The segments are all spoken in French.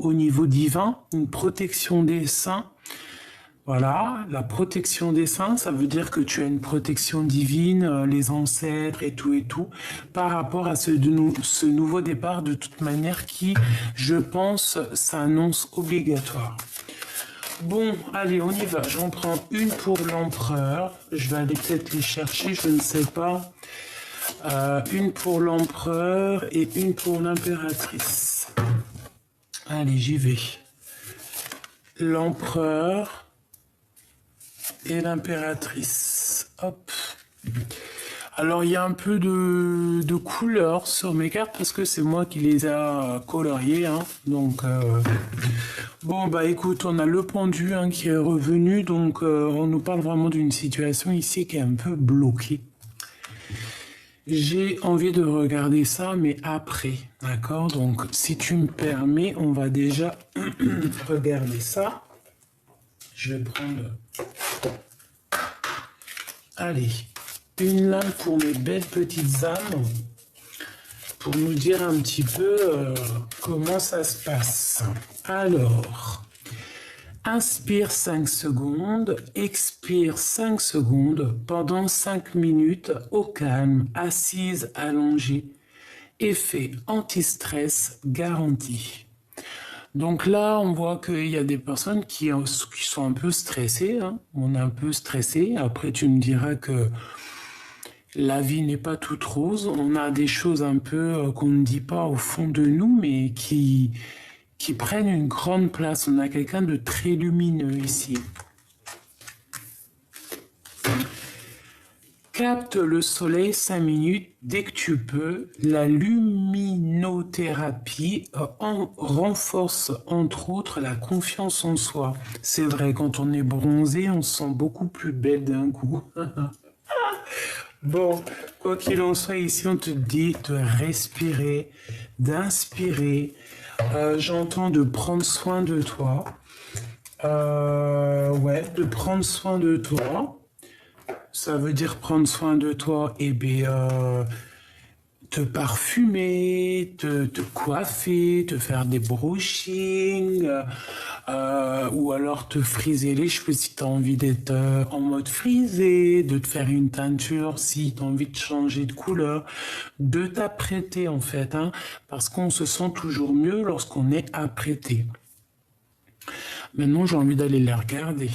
au niveau divin, une protection des saints. Voilà, la protection des saints, ça veut dire que tu as une protection divine, les ancêtres et tout, par rapport à ce nouveau départ de toute manière qui, je pense, s'annonce obligatoire. Bon, allez, on y va. J'en prends une pour l'empereur. Je vais aller peut-être les chercher, je ne sais pas. Une pour l'empereur et une pour l'impératrice. Allez, j'y vais. L'empereur et l'impératrice. Hop. Alors, il y a un peu de couleur sur mes cartes parce que c'est moi qui les a coloriées. Hein. Donc, bon, bah écoute, on a le pendu hein, qui est revenu. Donc, on nous parle vraiment d'une situation ici qui est un peu bloquée. J'ai envie de regarder ça, mais après, d'accord? Donc, si tu me permets, on va déjà regarder ça. Je vais prendre... Allez, une lame pour mes belles petites âmes, pour nous dire un petit peu comment ça se passe. Alors... Inspire 5 secondes, expire 5 secondes pendant 5 minutes au calme, assise, allongée. Effet anti-stress garanti. Donc là, on voit qu'il y a des personnes qui sont un peu stressées. Hein. On est un peu stressé. Après, tu me diras que la vie n'est pas toute rose. On a des choses un peu qu'on ne dit pas au fond de nous, mais qui prennent une grande place. On a quelqu'un de très lumineux ici. Capte le soleil 5 minutes dès que tu peux. La luminothérapie renforce entre autres la confiance en soi. C'est vrai, quand on est bronzé, on se sent beaucoup plus belle d'un coup. Bon, quoi qu'il en soit, ici on te dit de respirer, d'inspirer. J'entends de prendre soin de toi. Ouais, de prendre soin de toi. Ça veut dire prendre soin de toi, et bien, te parfumer, te coiffer, te faire des brushings, ou alors te friser les cheveux si tu as envie d'être en mode frisé, de te faire une teinture si tu as envie de changer de couleur, de t'apprêter en fait, hein, parce qu'on se sent toujours mieux lorsqu'on est apprêté. Maintenant, j'ai envie d'aller les regarder.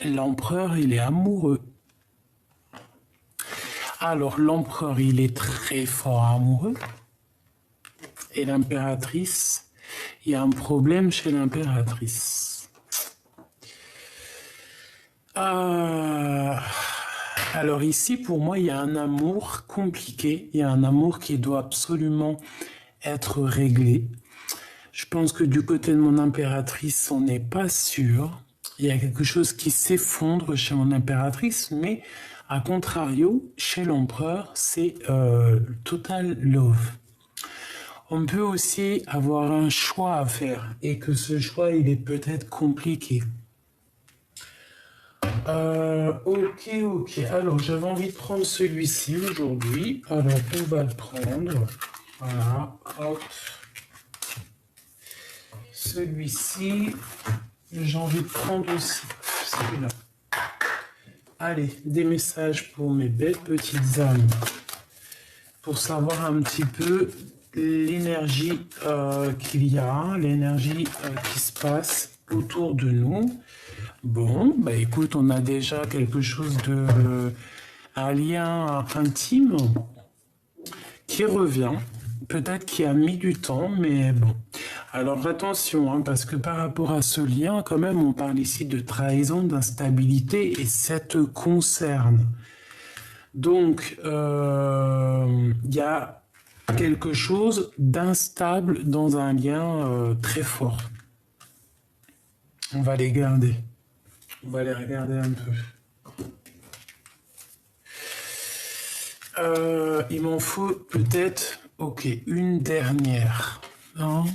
L'empereur, il est amoureux. Alors, l'empereur, il est très fort amoureux. Et l'impératrice, il y a un problème chez l'impératrice. Alors ici, pour moi, il y a un amour compliqué. Il y a un amour qui doit absolument être réglé. Je pense que du côté de mon impératrice, on n'est pas sûr. Il y a quelque chose qui s'effondre chez mon impératrice, mais à contrario, chez l'empereur, c'est total love. On peut aussi avoir un choix à faire et que ce choix, il est peut-être compliqué. Ok. Alors, j'avais envie de prendre celui-ci aujourd'hui. Alors, on va le prendre. Voilà, hop. Celui-ci, j'ai envie de prendre aussi celui-là. Allez, des messages pour mes belles petites âmes. Pour savoir un petit peu l'énergie qu'il y a, l'énergie qui se passe autour de nous. Bon, bah écoute, on a déjà quelque chose de... un lien intime qui revient. Peut-être qu'il a mis du temps, mais bon. Alors attention, hein, parce que par rapport à ce lien, quand même, on parle ici de trahison, d'instabilité, et ça te concerne. Donc, il y a quelque chose d'instable dans un lien très fort. On va les garder. On va les regarder un peu. Il m'en faut peut-être, ok, une dernière. Non,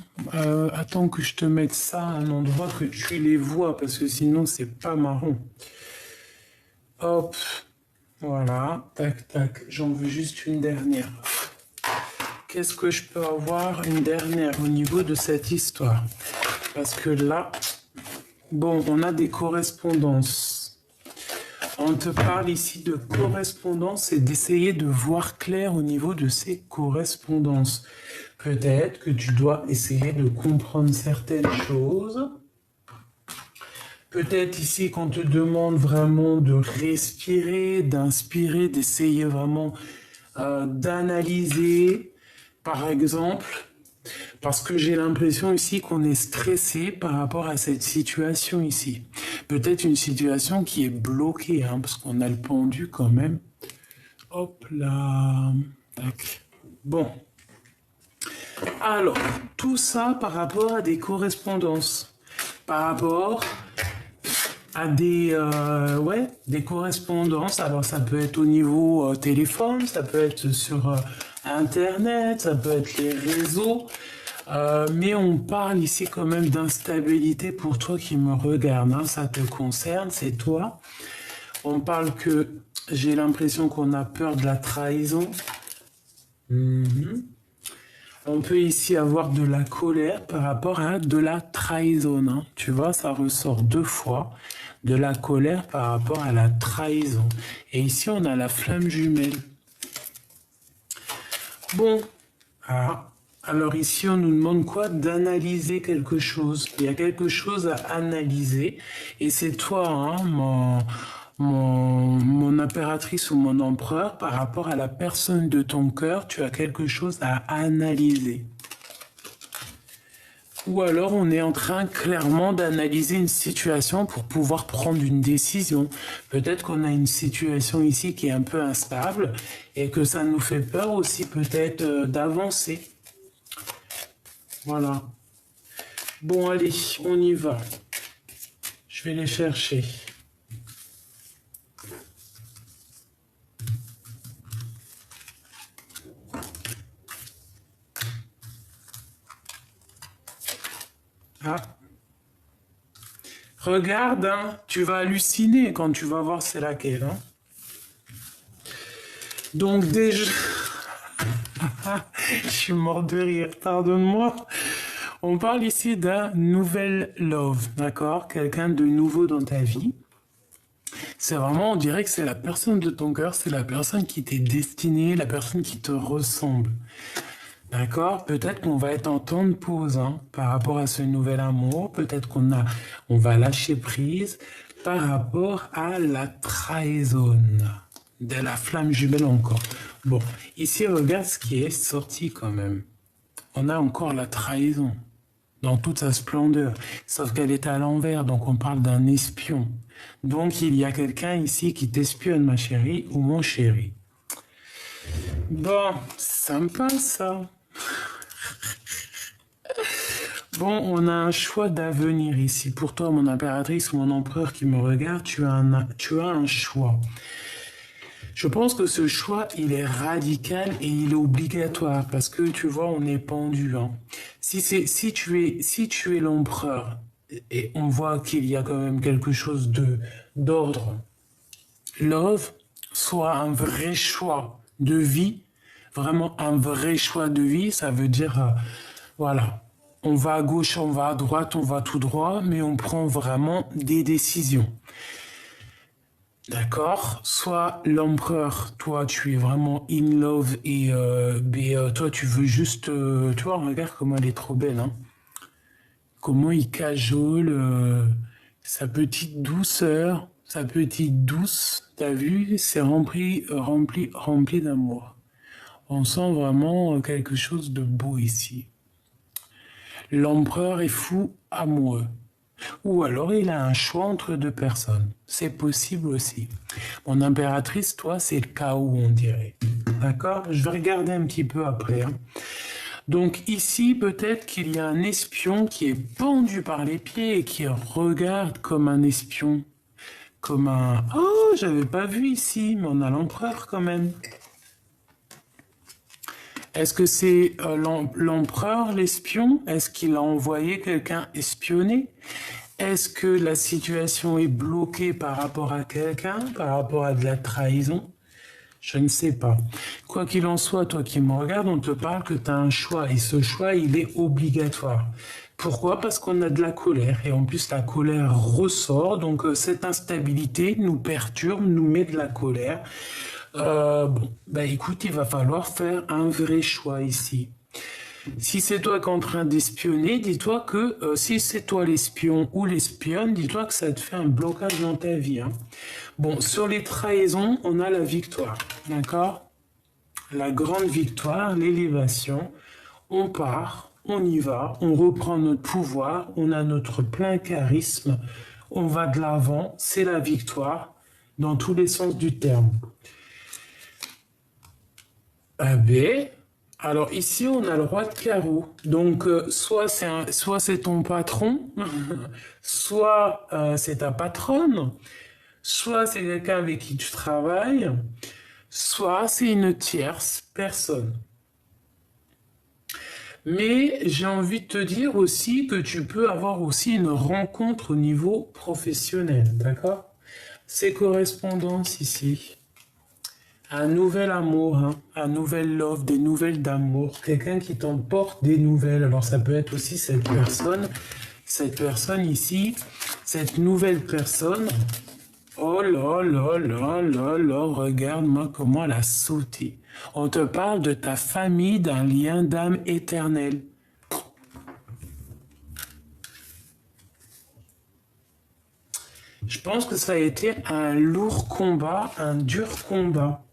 attends que je te mette ça à un endroit que tu les vois, parce que sinon c'est pas marrant. Hop, voilà, tac, tac, j'en veux juste une dernière. qu'est-ce que je peux avoir une dernière au niveau de cette histoire? Parce que là, bon, on a des correspondances. On te parle ici de correspondance et d'essayer de voir clair au niveau de ces correspondances. Peut-être que tu dois essayer de comprendre certaines choses. Peut-être ici qu'on te demande vraiment de respirer, d'inspirer, d'essayer vraiment d'analyser, par exemple, parce que j'ai l'impression ici qu'on est stressé par rapport à cette situation ici. Peut-être une situation qui est bloquée, hein, parce qu'on a le pendu quand même. Hop là. Tac. Bon. Alors, tout ça par rapport à des correspondances. Par rapport à des correspondances. Alors, ça peut être au niveau téléphone, ça peut être sur Internet, ça peut être les réseaux. Mais on parle ici quand même d'instabilité pour toi qui me regarde, hein, ça te concerne, c'est toi. On parle que j'ai l'impression qu'on a peur de la trahison. On peut ici avoir de la colère par rapport à de la trahison, hein. Tu vois, ça ressort 2 fois, de la colère par rapport à la trahison. Et ici, on a la flamme jumelle. Bon, alors ici, on nous demande quoi? D'analyser quelque chose. Il y a quelque chose à analyser. Et c'est toi, hein, mon impératrice ou mon empereur, par rapport à la personne de ton cœur, tu as quelque chose à analyser. Ou alors, on est en train clairement d'analyser une situation pour pouvoir prendre une décision. Peut-être qu'on a une situation ici qui est un peu instable et que ça nous fait peur aussi peut-être d'avancer. Voilà. Bon, allez, on y va. Je vais les chercher. Ah. Regarde, hein, tu vas halluciner quand tu vas voir c'est laquelle. Hein. Donc déjà... Je suis mort de rire, pardonne-moi. On parle ici d'un nouvel love, d'accord? Quelqu'un de nouveau dans ta vie. C'est vraiment, on dirait que c'est la personne de ton cœur, c'est la personne qui t'est destinée, la personne qui te ressemble. D'accord? Peut-être qu'on va être en temps de pause, hein, par rapport à ce nouvel amour. Peut-être on va lâcher prise par rapport à la trahison. De la flamme jumelle encore. Bon, ici, regarde ce qui est sorti quand même. On a encore la trahison dans toute sa splendeur. Sauf qu'elle est à l'envers, donc on parle d'un espion. Donc il y a quelqu'un ici qui t'espionne, ma chérie ou mon chéri. Bon, sympa ça. Bon, on a un choix d'avenir ici. Pour toi, mon impératrice ou mon empereur qui me regarde, tu as un choix. Je pense que ce choix, il est radical et il est obligatoire parce que tu vois, on est pendu. Hein. Si tu es l'empereur et on voit qu'il y a quand même quelque chose d'ordre, love, soit un vrai choix de vie, vraiment un vrai choix de vie, ça veut dire, voilà, on va à gauche, on va à droite, on va tout droit, mais on prend vraiment des décisions. D'accord? Soit l'empereur, toi tu es vraiment in love et toi tu veux juste... tu vois, regarde comment elle est trop belle. Hein? Comment il cajole sa petite douceur, sa petite douce. T'as vu? C'est rempli d'amour. On sent vraiment quelque chose de beau ici. L'empereur est fou amoureux. Ou alors il a un choix entre 2 personnes. C'est possible aussi. Mon impératrice, toi, c'est le chaos, on dirait. D'accord? Je vais regarder un petit peu après. Hein. Donc ici, peut-être qu'il y a un espion qui est pendu par les pieds et qui regarde comme un espion. Comme un... Oh, j'avais pas vu ici, mais on a l'empereur quand même. Est-ce que c'est l'empereur, l'espion? Est-ce qu'il a envoyé quelqu'un espionner? Est-ce que la situation est bloquée par rapport à quelqu'un, par rapport à de la trahison? Je ne sais pas. Quoi qu'il en soit, toi qui me regardes, on te parle que tu as un choix et ce choix, il est obligatoire. Pourquoi? Parce qu'on a de la colère et en plus la colère ressort, donc cette instabilité nous perturbe, nous met de la colère. Bon, bah écoute, il va falloir faire un vrai choix ici. Si c'est toi qui es en train d'espionner, dis-toi que si c'est toi l'espion ou l'espionne, dis-toi que ça te fait un blocage dans ta vie. Hein. Bon, sur les trahisons, on a la victoire, d'accord? La grande victoire, l'élévation. On part, on y va, on reprend notre pouvoir, on a notre plein charisme, on va de l'avant, c'est la victoire dans tous les sens du terme. Ah ben, alors ici on a le roi de carreau. Donc soit c'est ton patron, soit c'est ta patronne, soit c'est quelqu'un avec qui tu travailles, soit c'est une tierce personne. Mais j'ai envie de te dire aussi que tu peux avoir aussi une rencontre au niveau professionnel, d'accord? Ces correspondances ici. Un nouvel amour, hein, un nouvel love, des nouvelles d'amour, quelqu'un qui t'emporte des nouvelles. Alors ça peut être aussi cette personne ici, cette nouvelle personne. Oh là là là là là, regarde-moi comment elle a sauté. On te parle de ta famille, d'un lien d'âme éternel. Je pense que ça a été un lourd combat, un dur combat.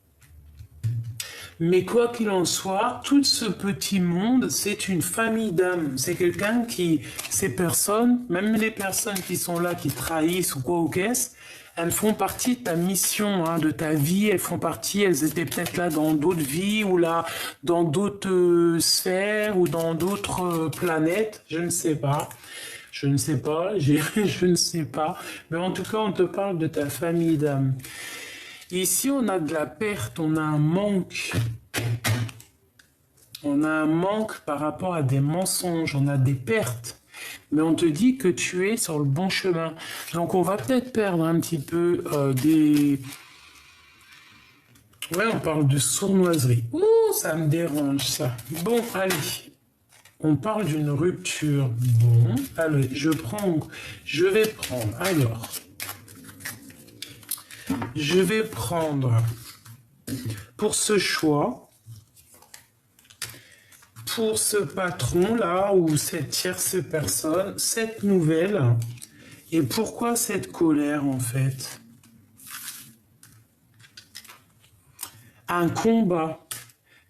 Mais quoi qu'il en soit, tout ce petit monde, c'est une famille d'âmes. C'est quelqu'un qui, ces personnes, même les personnes qui sont là, qui trahissent ou quoi ou qu'est-ce, elles font partie de ta mission, hein, de ta vie. Elles font partie, elles étaient peut-être là dans d'autres vies ou là dans d'autres sphères ou dans d'autres planètes. Je ne sais pas. Je ne sais pas. Je ne sais pas. Mais en tout cas, on te parle de ta famille d'âmes. Ici, on a de la perte, on a un manque. On a un manque par rapport à des mensonges, on a des pertes. Mais on te dit que tu es sur le bon chemin. Donc on va peut-être perdre un petit peu des... Ouais, on parle de sournoiserie. Ouh, ça me dérange ça. Bon, allez. On parle d'une rupture. Bon, allez, je vais prendre. Alors... Je vais prendre pour ce choix, pour ce patron-là ou cette tierce personne, cette nouvelle. Et pourquoi cette colère en fait? Un combat,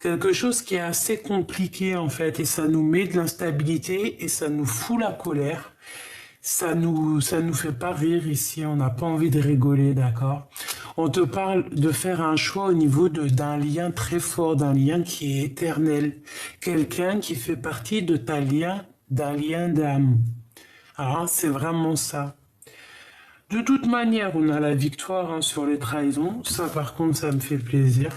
quelque chose qui est assez compliqué en fait, et ça nous met de l'instabilité et ça nous fout la colère. Ça nous fait pas rire ici, on n'a pas envie de rigoler, d'accord? On te parle de faire un choix au niveau d'un lien très fort, d'un lien qui est éternel. Quelqu'un qui fait partie de d'un lien d'âme. Ah, c'est vraiment ça. De toute manière, on a la victoire hein, sur les trahisons. Ça, par contre, ça me fait plaisir.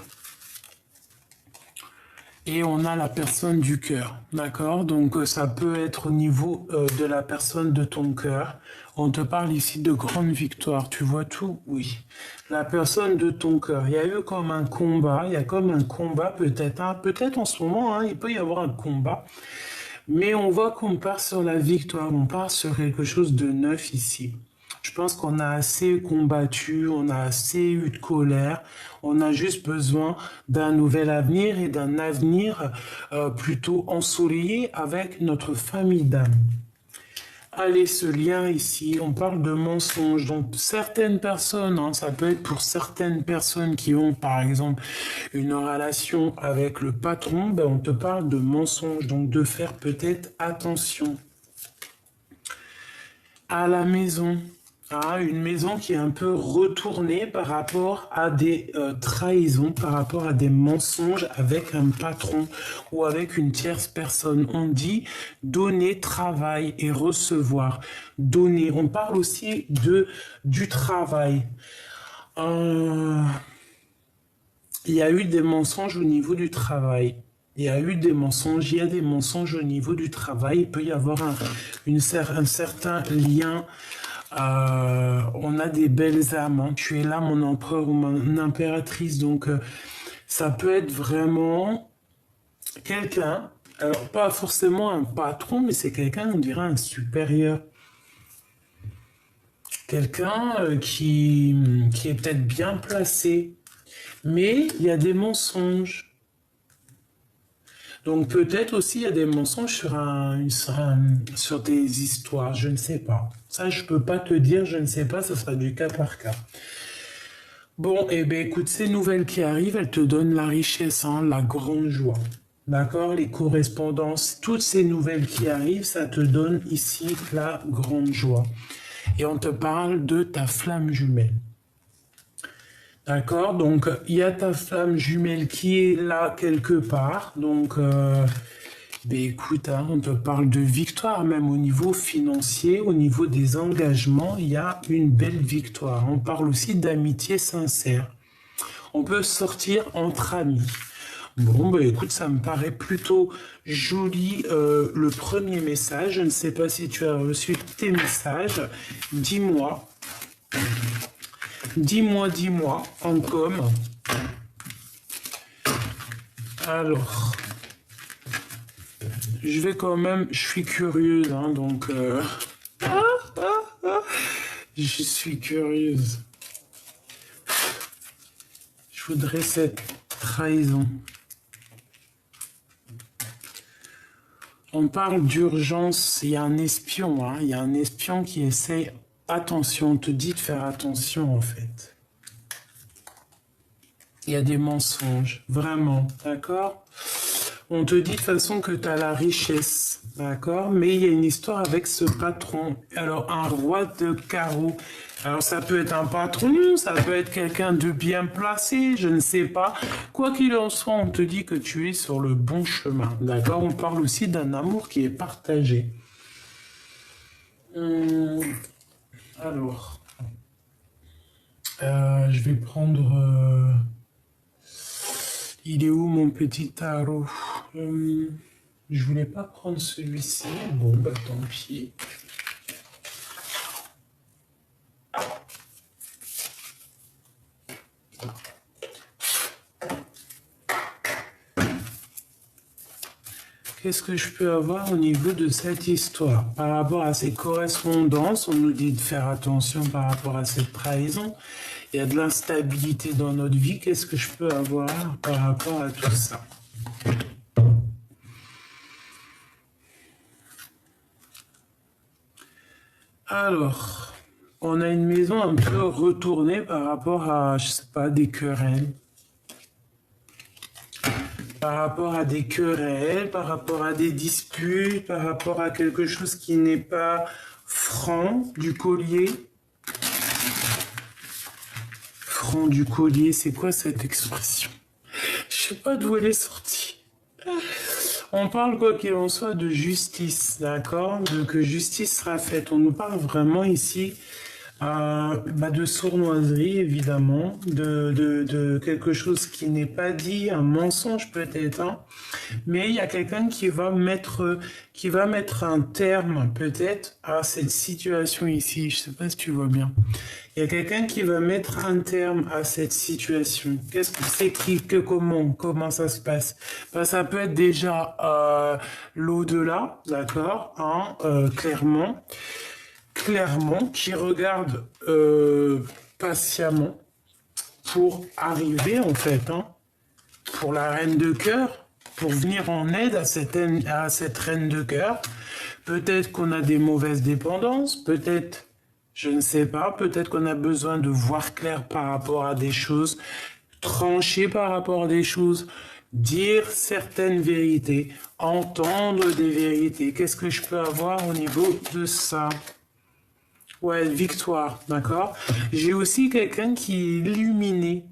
Et on a la personne du cœur, d'accord? Donc ça peut être au niveau de la personne de ton cœur. On te parle ici de grande victoire, tu vois tout? Oui. La personne de ton cœur. Il y a eu comme un combat, il y a comme un combat peut-être, hein, peut-être en ce moment, hein, il peut y avoir un combat. Mais on voit qu'on part sur la victoire, on part sur quelque chose de neuf ici. Je pense qu'on a assez combattu, on a assez eu de colère, on a juste besoin d'un nouvel avenir et d'un avenir plutôt ensoleillé avec notre famille d'âme. Allez, ce lien ici, on parle de mensonges. Donc, certaines personnes, hein, ça peut être pour certaines personnes qui ont, par exemple, une relation avec le patron, ben, on te parle de mensonges, donc de faire peut-être attention. À la maison, une maison qui est un peu retournée par rapport à des trahisons, par rapport à des mensonges avec un patron ou avec une tierce personne. On dit donner, travail et recevoir. Donner. On parle aussi du travail. Il y a eu des mensonges au niveau du travail. Il y a des mensonges au niveau du travail. Il peut y avoir un certain lien On a des belles âmes, hein. Tu es là, mon empereur ou mon impératrice. Donc, ça peut être vraiment quelqu'un, alors pas forcément un patron, mais c'est quelqu'un, on dirait un supérieur. Quelqu'un qui est peut-être bien placé, mais il y a des mensonges. Donc peut-être aussi il y a des mensonges sur des histoires, je ne sais pas. Ça, je peux pas te dire, je ne sais pas, ce sera du cas par cas. Bon, eh bien écoute, ces nouvelles qui arrivent, elles te donnent la richesse, hein, la grande joie. D'accord? Les correspondances, toutes ces nouvelles qui arrivent, ça te donne ici la grande joie. Et on te parle de ta flamme jumelle. D'accord? Donc, il y a ta flamme jumelle qui est là quelque part. Donc, ben écoute, hein, on te parle de victoire, même au niveau financier, au niveau des engagements, il y a une belle victoire. On parle aussi d'amitié sincère. On peut sortir entre amis. Bon, ben écoute, ça me paraît plutôt joli le premier message. Je ne sais pas si tu as reçu tes messages. Dis-moi. Dis-moi, en com. Alors, je vais quand même, je suis curieuse, hein, donc je suis curieuse. Je voudrais cette trahison. On parle d'urgence, il y a un espion, hein, il y a un espion qui essaie. Attention, on te dit de faire attention en fait. Il y a des mensonges, vraiment, d'accord? On te dit de toute façon que tu as la richesse, d'accord? Mais il y a une histoire avec ce patron. Alors, un roi de carreau. Alors, ça peut être un patron, ça peut être quelqu'un de bien placé, je ne sais pas. Quoi qu'il en soit, on te dit que tu es sur le bon chemin, d'accord? On parle aussi d'un amour qui est partagé. Alors, je vais prendre... il est où mon petit tarot? Je voulais pas prendre celui-ci. Bon, bah tant pis. Qu'est-ce que je peux avoir au niveau de cette histoire? Par rapport à ces correspondances, on nous dit de faire attention par rapport à cette trahison. Il y a de l'instabilité dans notre vie. Qu'est-ce que je peux avoir par rapport à tout ça? Alors, on a une maison un peu retournée par rapport à, je sais pas, des querelles. Par rapport à des querelles, par rapport à des disputes, par rapport à quelque chose qui n'est pas franc du collier. Franc du collier, c'est quoi cette expression? Je sais pas d'où elle est sortie. On parle quoi qu'il en soit de justice, d'accord? De que justice sera faite. On nous parle vraiment ici de sournoiserie, évidemment, de quelque chose qui n'est pas dit, un mensonge peut-être, hein. Mais il y a quelqu'un qui va mettre un terme peut-être à cette situation ici. Je sais pas si tu vois bien. Il y a quelqu'un qui va mettre un terme à cette situation. Qu'est-ce que c'est comment ça se passe? Ben, ça peut être déjà l'au-delà, d'accord, hein, clairement, qui regarde patiemment pour arriver en fait, hein, pour la reine de cœur, pour venir en aide à cette reine de cœur. Peut-être qu'on a des mauvaises dépendances, peut-être, je ne sais pas, peut-être qu'on a besoin de voir clair par rapport à des choses, trancher par rapport à des choses, dire certaines vérités, entendre des vérités. Qu'est-ce que je peux avoir au niveau de ça? Ouais, victoire, d'accord. J'ai aussi quelqu'un qui est illuminé.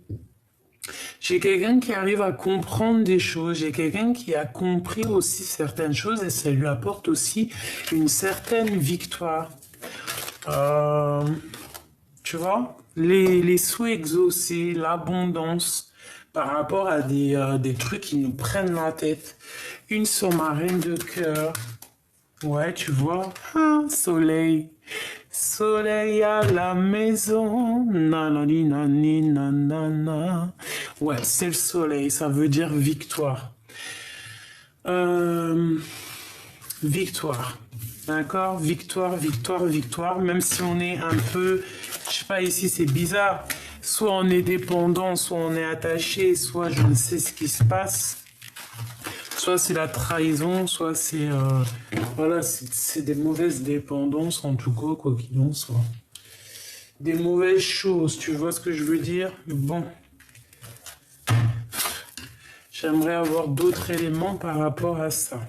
J'ai quelqu'un qui arrive à comprendre des choses. J'ai quelqu'un qui a compris aussi certaines choses et ça lui apporte aussi une certaine victoire. Tu vois, les souhaits exaucés, l'abondance par rapport à des trucs qui nous prennent la tête. Une sur ma reine de cœur. Ouais, tu vois, soleil. Soleil à la maison, nanani, nani, nanana. Ouais, c'est le soleil, ça veut dire victoire. Victoire. D'accord? Victoire, victoire, victoire. Même si on est un peu, je sais pas, ici c'est bizarre. Soit on est dépendant, soit on est attaché, soit je ne sais ce qui se passe. Soit c'est la trahison, soit c'est voilà, c'est des mauvaises dépendances en tout cas, quoi qu'il en soit. Des mauvaises choses, tu vois ce que je veux dire? Bon. J'aimerais avoir d'autres éléments par rapport à ça.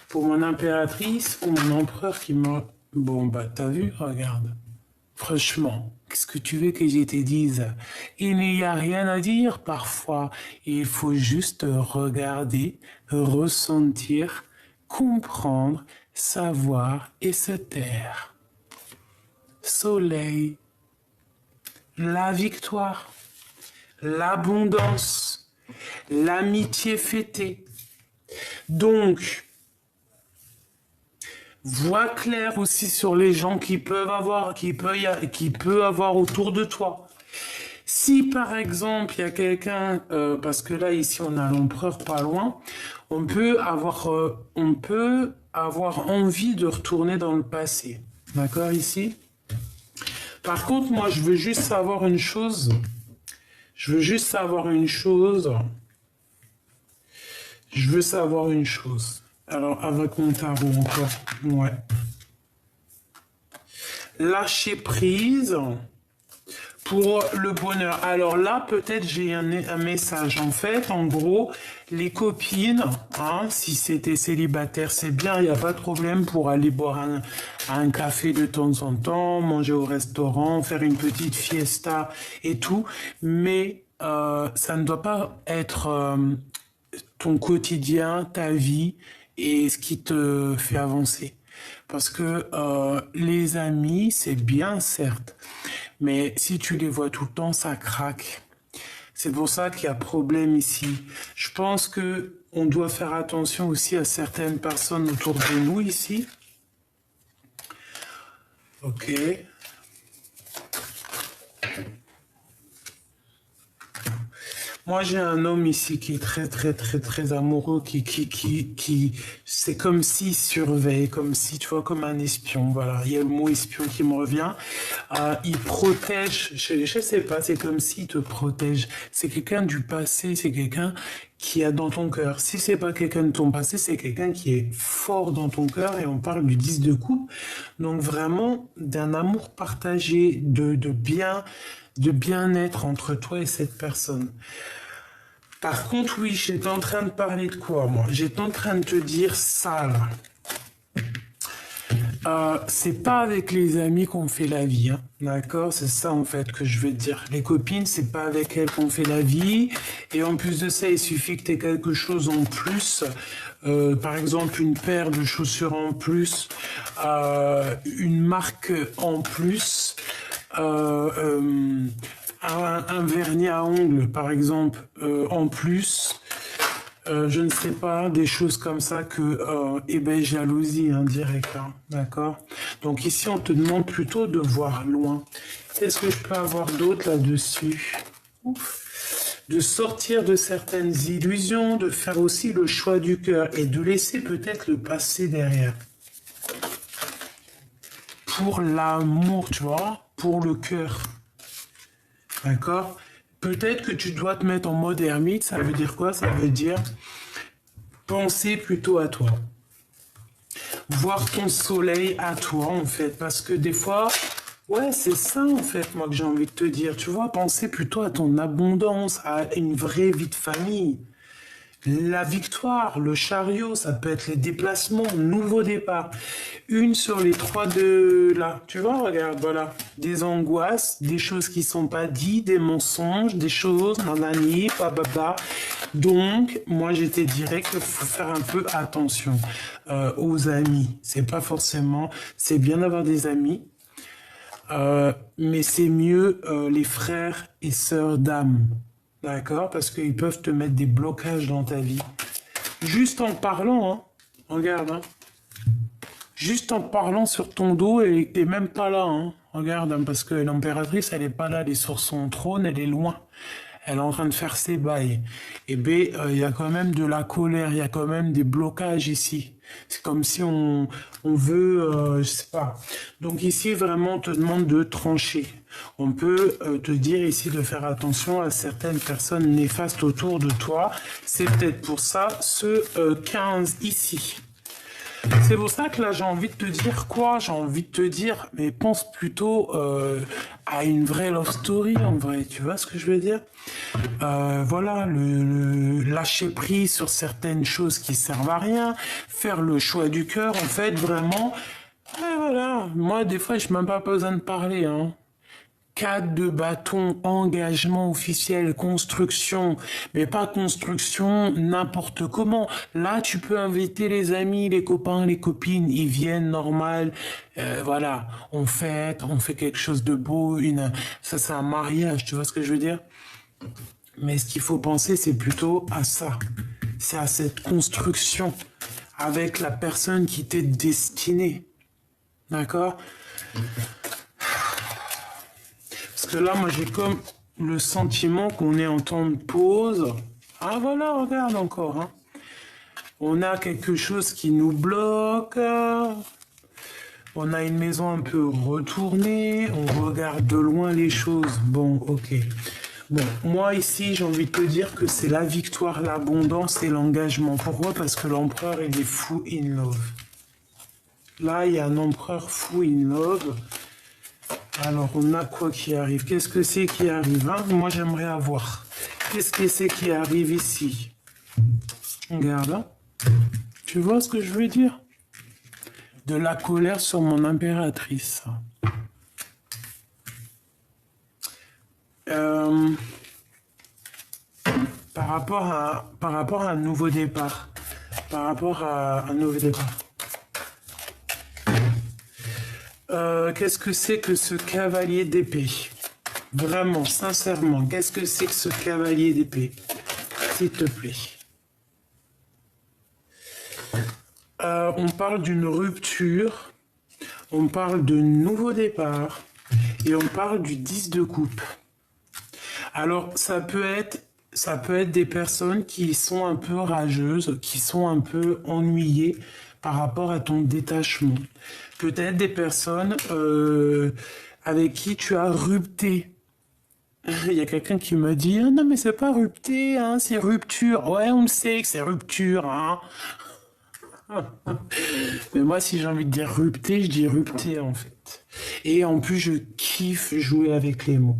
Pour mon impératrice ou mon empereur qui me... Bon, bah, t'as vu? Regarde. Franchement, qu'est-ce que tu veux que je te dise? Il n'y a rien à dire parfois. Il faut juste regarder, ressentir, comprendre, savoir et se taire. Soleil, la victoire, l'abondance, l'amitié fêtée. Donc, vois clair aussi sur les gens qui peut avoir autour de toi. Si par exemple il y a quelqu'un, parce que là ici on a l'empereur pas loin, on peut avoir envie de retourner dans le passé. D'accord ici? Par contre, moi je veux juste savoir une chose. Je veux savoir une chose. Alors, avec mon tarot encore. Ouais. Lâcher prise pour le bonheur. Alors là, peut-être j'ai un message. En fait, en gros, les copines, hein, si c'était célibataire, c'est bien, il n'y a pas de problème pour aller boire un café de temps en temps, manger au restaurant, faire une petite fiesta et tout. Mais ça ne doit pas être ton quotidien, ta vie et ce qui te fait avancer. Parce que les amis, c'est bien certes, mais si tu les vois tout le temps, ça craque. C'est pour ça qu'il y a problème ici. Je pense que on doit faire attention aussi à certaines personnes autour de nous ici. Ok. Moi, j'ai un homme ici qui est très, très, très, très amoureux, qui, c'est comme s'il surveille, comme si, tu vois, comme un espion, voilà. Il y a le mot espion qui me revient. Il protège, je sais pas, c'est comme s'il te protège. C'est quelqu'un du passé, c'est quelqu'un qui a dans ton cœur. Si c'est pas quelqu'un de ton passé, c'est quelqu'un qui est fort dans ton cœur et on parle du 10 de coupe. Donc vraiment d'un amour partagé, de bien-être entre toi et cette personne. Par contre, oui, j'étais en train de parler de quoi, moi? J'étais en train de te dire ça, là. C'est pas avec les amis qu'on fait la vie, hein. D'accord? C'est ça, en fait, que je veux te dire. Les copines, c'est pas avec elles qu'on fait la vie. Et en plus de ça, il suffit que tu aies quelque chose en plus. Par exemple, une paire de chaussures en plus, une marque en plus, un vernis à ongles, par exemple, en plus. Je ne sais pas, des choses comme ça que, jalousie, hein, direct, hein, d'accord? Donc ici, on te demande plutôt de voir loin. Qu'est-ce que je peux avoir d'autre là-dessus? De sortir de certaines illusions, de faire aussi le choix du cœur et de laisser peut-être le passé derrière. Pour l'amour, tu vois, pour le cœur. D'accord? Peut-être que tu dois te mettre en mode ermite. Ça veut dire quoi? Ça veut dire penser plutôt à toi. Voir ton soleil à toi, en fait. Parce que des fois, ouais, c'est ça, en fait, moi, que j'ai envie de te dire. Tu vois, penser plutôt à ton abondance, à une vraie vie de famille. La victoire, le chariot, ça peut être les déplacements, nouveau départ. Une sur les 3 de là. Tu vois, regarde, voilà. Des angoisses, des choses qui sont pas dites, des mensonges, des choses, nanani, bababa. Donc, moi, je te dirais qu'il faut faire un peu attention aux amis. C'est pas forcément... C'est bien d'avoir des amis, mais c'est mieux les frères et sœurs d'âme. D'accord? Parce qu'ils peuvent te mettre des blocages dans ta vie. Juste en parlant, hein. Regarde, hein. Juste en parlant sur ton dos, et t'es même pas là, hein. Regarde, hein, parce que l'impératrice, elle est pas là, elle est sur son trône, elle est loin. Elle est en train de faire ses bails. Et B, il y a quand même de la colère, il y a quand même des blocages ici. C'est comme si on veut, je sais pas. Donc ici, vraiment, on te demande de trancher. On peut te dire ici de faire attention à certaines personnes néfastes autour de toi. C'est peut-être pour ça ce 15 ici. C'est pour ça que là, j'ai envie de te dire quoi? J'ai envie de te dire, mais pense plutôt à une vraie love story, en vrai. Tu vois ce que je veux dire? Voilà, le lâcher prise sur certaines choses qui servent à rien, faire le choix du cœur, en fait, vraiment. Et voilà, moi, des fois, je n'ai même pas besoin de parler, hein. 4 de bâton, engagement officiel, construction, mais pas construction n'importe comment. Là, tu peux inviter les amis, les copains, les copines, ils viennent normal. Voilà, on fête, on fait quelque chose de beau. Ça, c'est un mariage, tu vois ce que je veux dire? Mais ce qu'il faut penser, c'est plutôt à ça. C'est à cette construction avec la personne qui t'est destinée. D'accord? Parce que là, moi, j'ai comme le sentiment qu'on est en temps de pause. Ah voilà, regarde encore. Hein. On a quelque chose qui nous bloque. On a une maison un peu retournée. On regarde de loin les choses. Bon, ok. Bon, moi ici, j'ai envie de te dire que c'est la victoire, l'abondance et l'engagement. Pourquoi? Parce que l'empereur, il est fou in love. Là, il y a un empereur fou in love. Alors, on a quoi qui arrive? Qu'est-ce que c'est qui arrive, hein? Moi, j'aimerais avoir. Qu'est-ce que c'est qui arrive ici? Regarde, hein? Tu vois ce que je veux dire? De la colère sur mon impératrice. Par rapport à un nouveau départ. Par rapport à un nouveau départ. Qu'est-ce que c'est que ce cavalier d'épée? Vraiment, sincèrement, qu'est-ce que c'est que ce cavalier d'épée? S'il te plaît. On parle d'une rupture, on parle de nouveau départ et on parle du 10 de coupe. Alors, ça peut être des personnes qui sont un peu rageuses, qui sont un peu ennuyées par rapport à ton détachement. Peut-être des personnes avec qui tu as rupté. Il y a quelqu'un qui me dit ah non mais c'est pas rupté, hein, c'est rupture. Ouais, on le sait que c'est rupture, hein. Mais moi, si j'ai envie de dire rupté, je dis rupté en fait. Et en plus, je kiffe jouer avec les mots.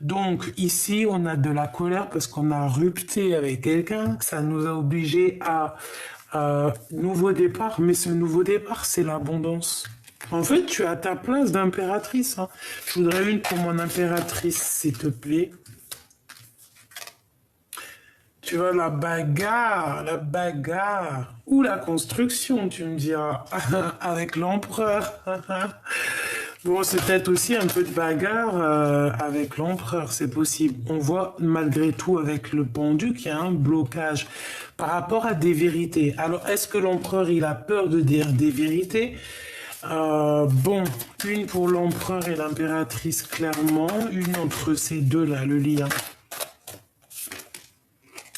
Donc ici, on a de la colère parce qu'on a rupté avec quelqu'un. Ça nous a obligés à nouveau départ. Mais ce nouveau départ, c'est l'abondance. En fait, tu as ta place d'impératrice. Hein. Je voudrais une pour mon impératrice, s'il te plaît. Tu vois, la bagarre, ou la construction, tu me diras, avec l'empereur. Bon, c'est peut-être aussi un peu de bagarre avec l'empereur, c'est possible. On voit malgré tout avec le pendu qu'il y a un blocage par rapport à des vérités. Alors, est-ce que l'empereur, il a peur de dire des vérités? Bon, une pour l'empereur et l'impératrice, clairement. Une entre ces deux-là, le lien.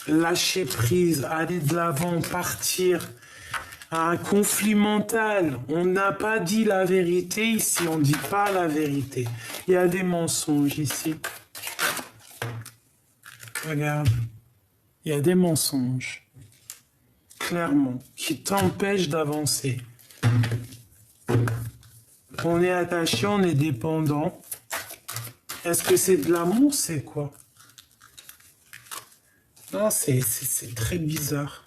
Lâcher prise, aller de l'avant, partir à un conflit mental. On n'a pas dit la vérité ici, on ne dit pas la vérité. Il y a des mensonges ici. Regarde, il y a des mensonges, clairement, qui t'empêchent d'avancer. On est attaché, on est dépendant. Est-ce que c'est de l'amour, c'est quoi? Non, c'est très bizarre.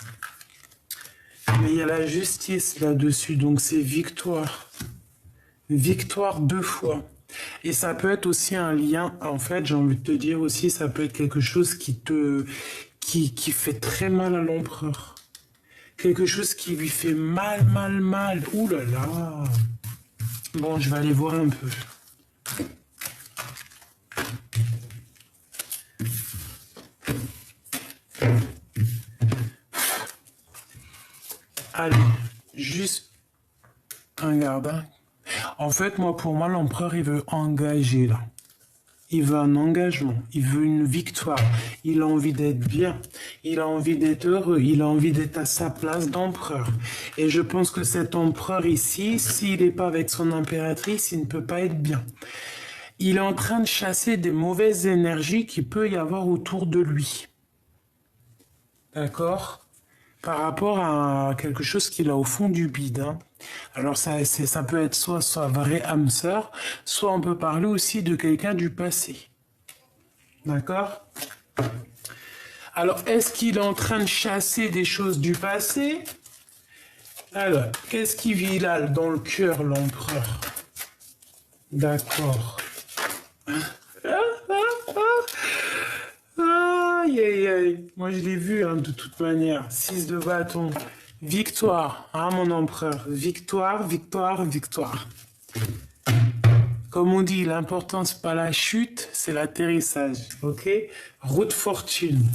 Mais il y a la justice là-dessus, donc c'est victoire. Victoire 2 fois. Et ça peut être aussi un lien, en fait, j'ai envie de te dire aussi, ça peut être quelque chose qui fait très mal à l'empereur. Quelque chose qui lui fait mal, mal, mal. Ouh là là. Bon, je vais aller voir un peu. Allez, juste regarde, hein. En fait, moi, pour moi, l'empereur, il veut engager, là. Il veut un engagement, il veut une victoire, il a envie d'être bien, il a envie d'être heureux, il a envie d'être à sa place d'empereur. Et je pense que cet empereur ici, s'il n'est pas avec son impératrice, il ne peut pas être bien. Il est en train de chasser des mauvaises énergies qu'il peut y avoir autour de lui. D'accord? Par rapport à quelque chose qu'il a au fond du bide, hein. Alors ça peut être soit vrai âme sœur, soit on peut parler aussi de quelqu'un du passé. D'accord? Alors, est-ce qu'il est en train de chasser des choses du passé? Alors, qu'est-ce qui vit là dans le cœur, l'empereur? D'accord. Aïe, aïe, aïe. Moi, je l'ai vu, hein, de toute manière. 6 de bâton. Victoire, hein, mon empereur. Victoire, victoire, victoire. Comme on dit, l'important, c'est pas la chute, c'est l'atterrissage. Ok? Route fortune.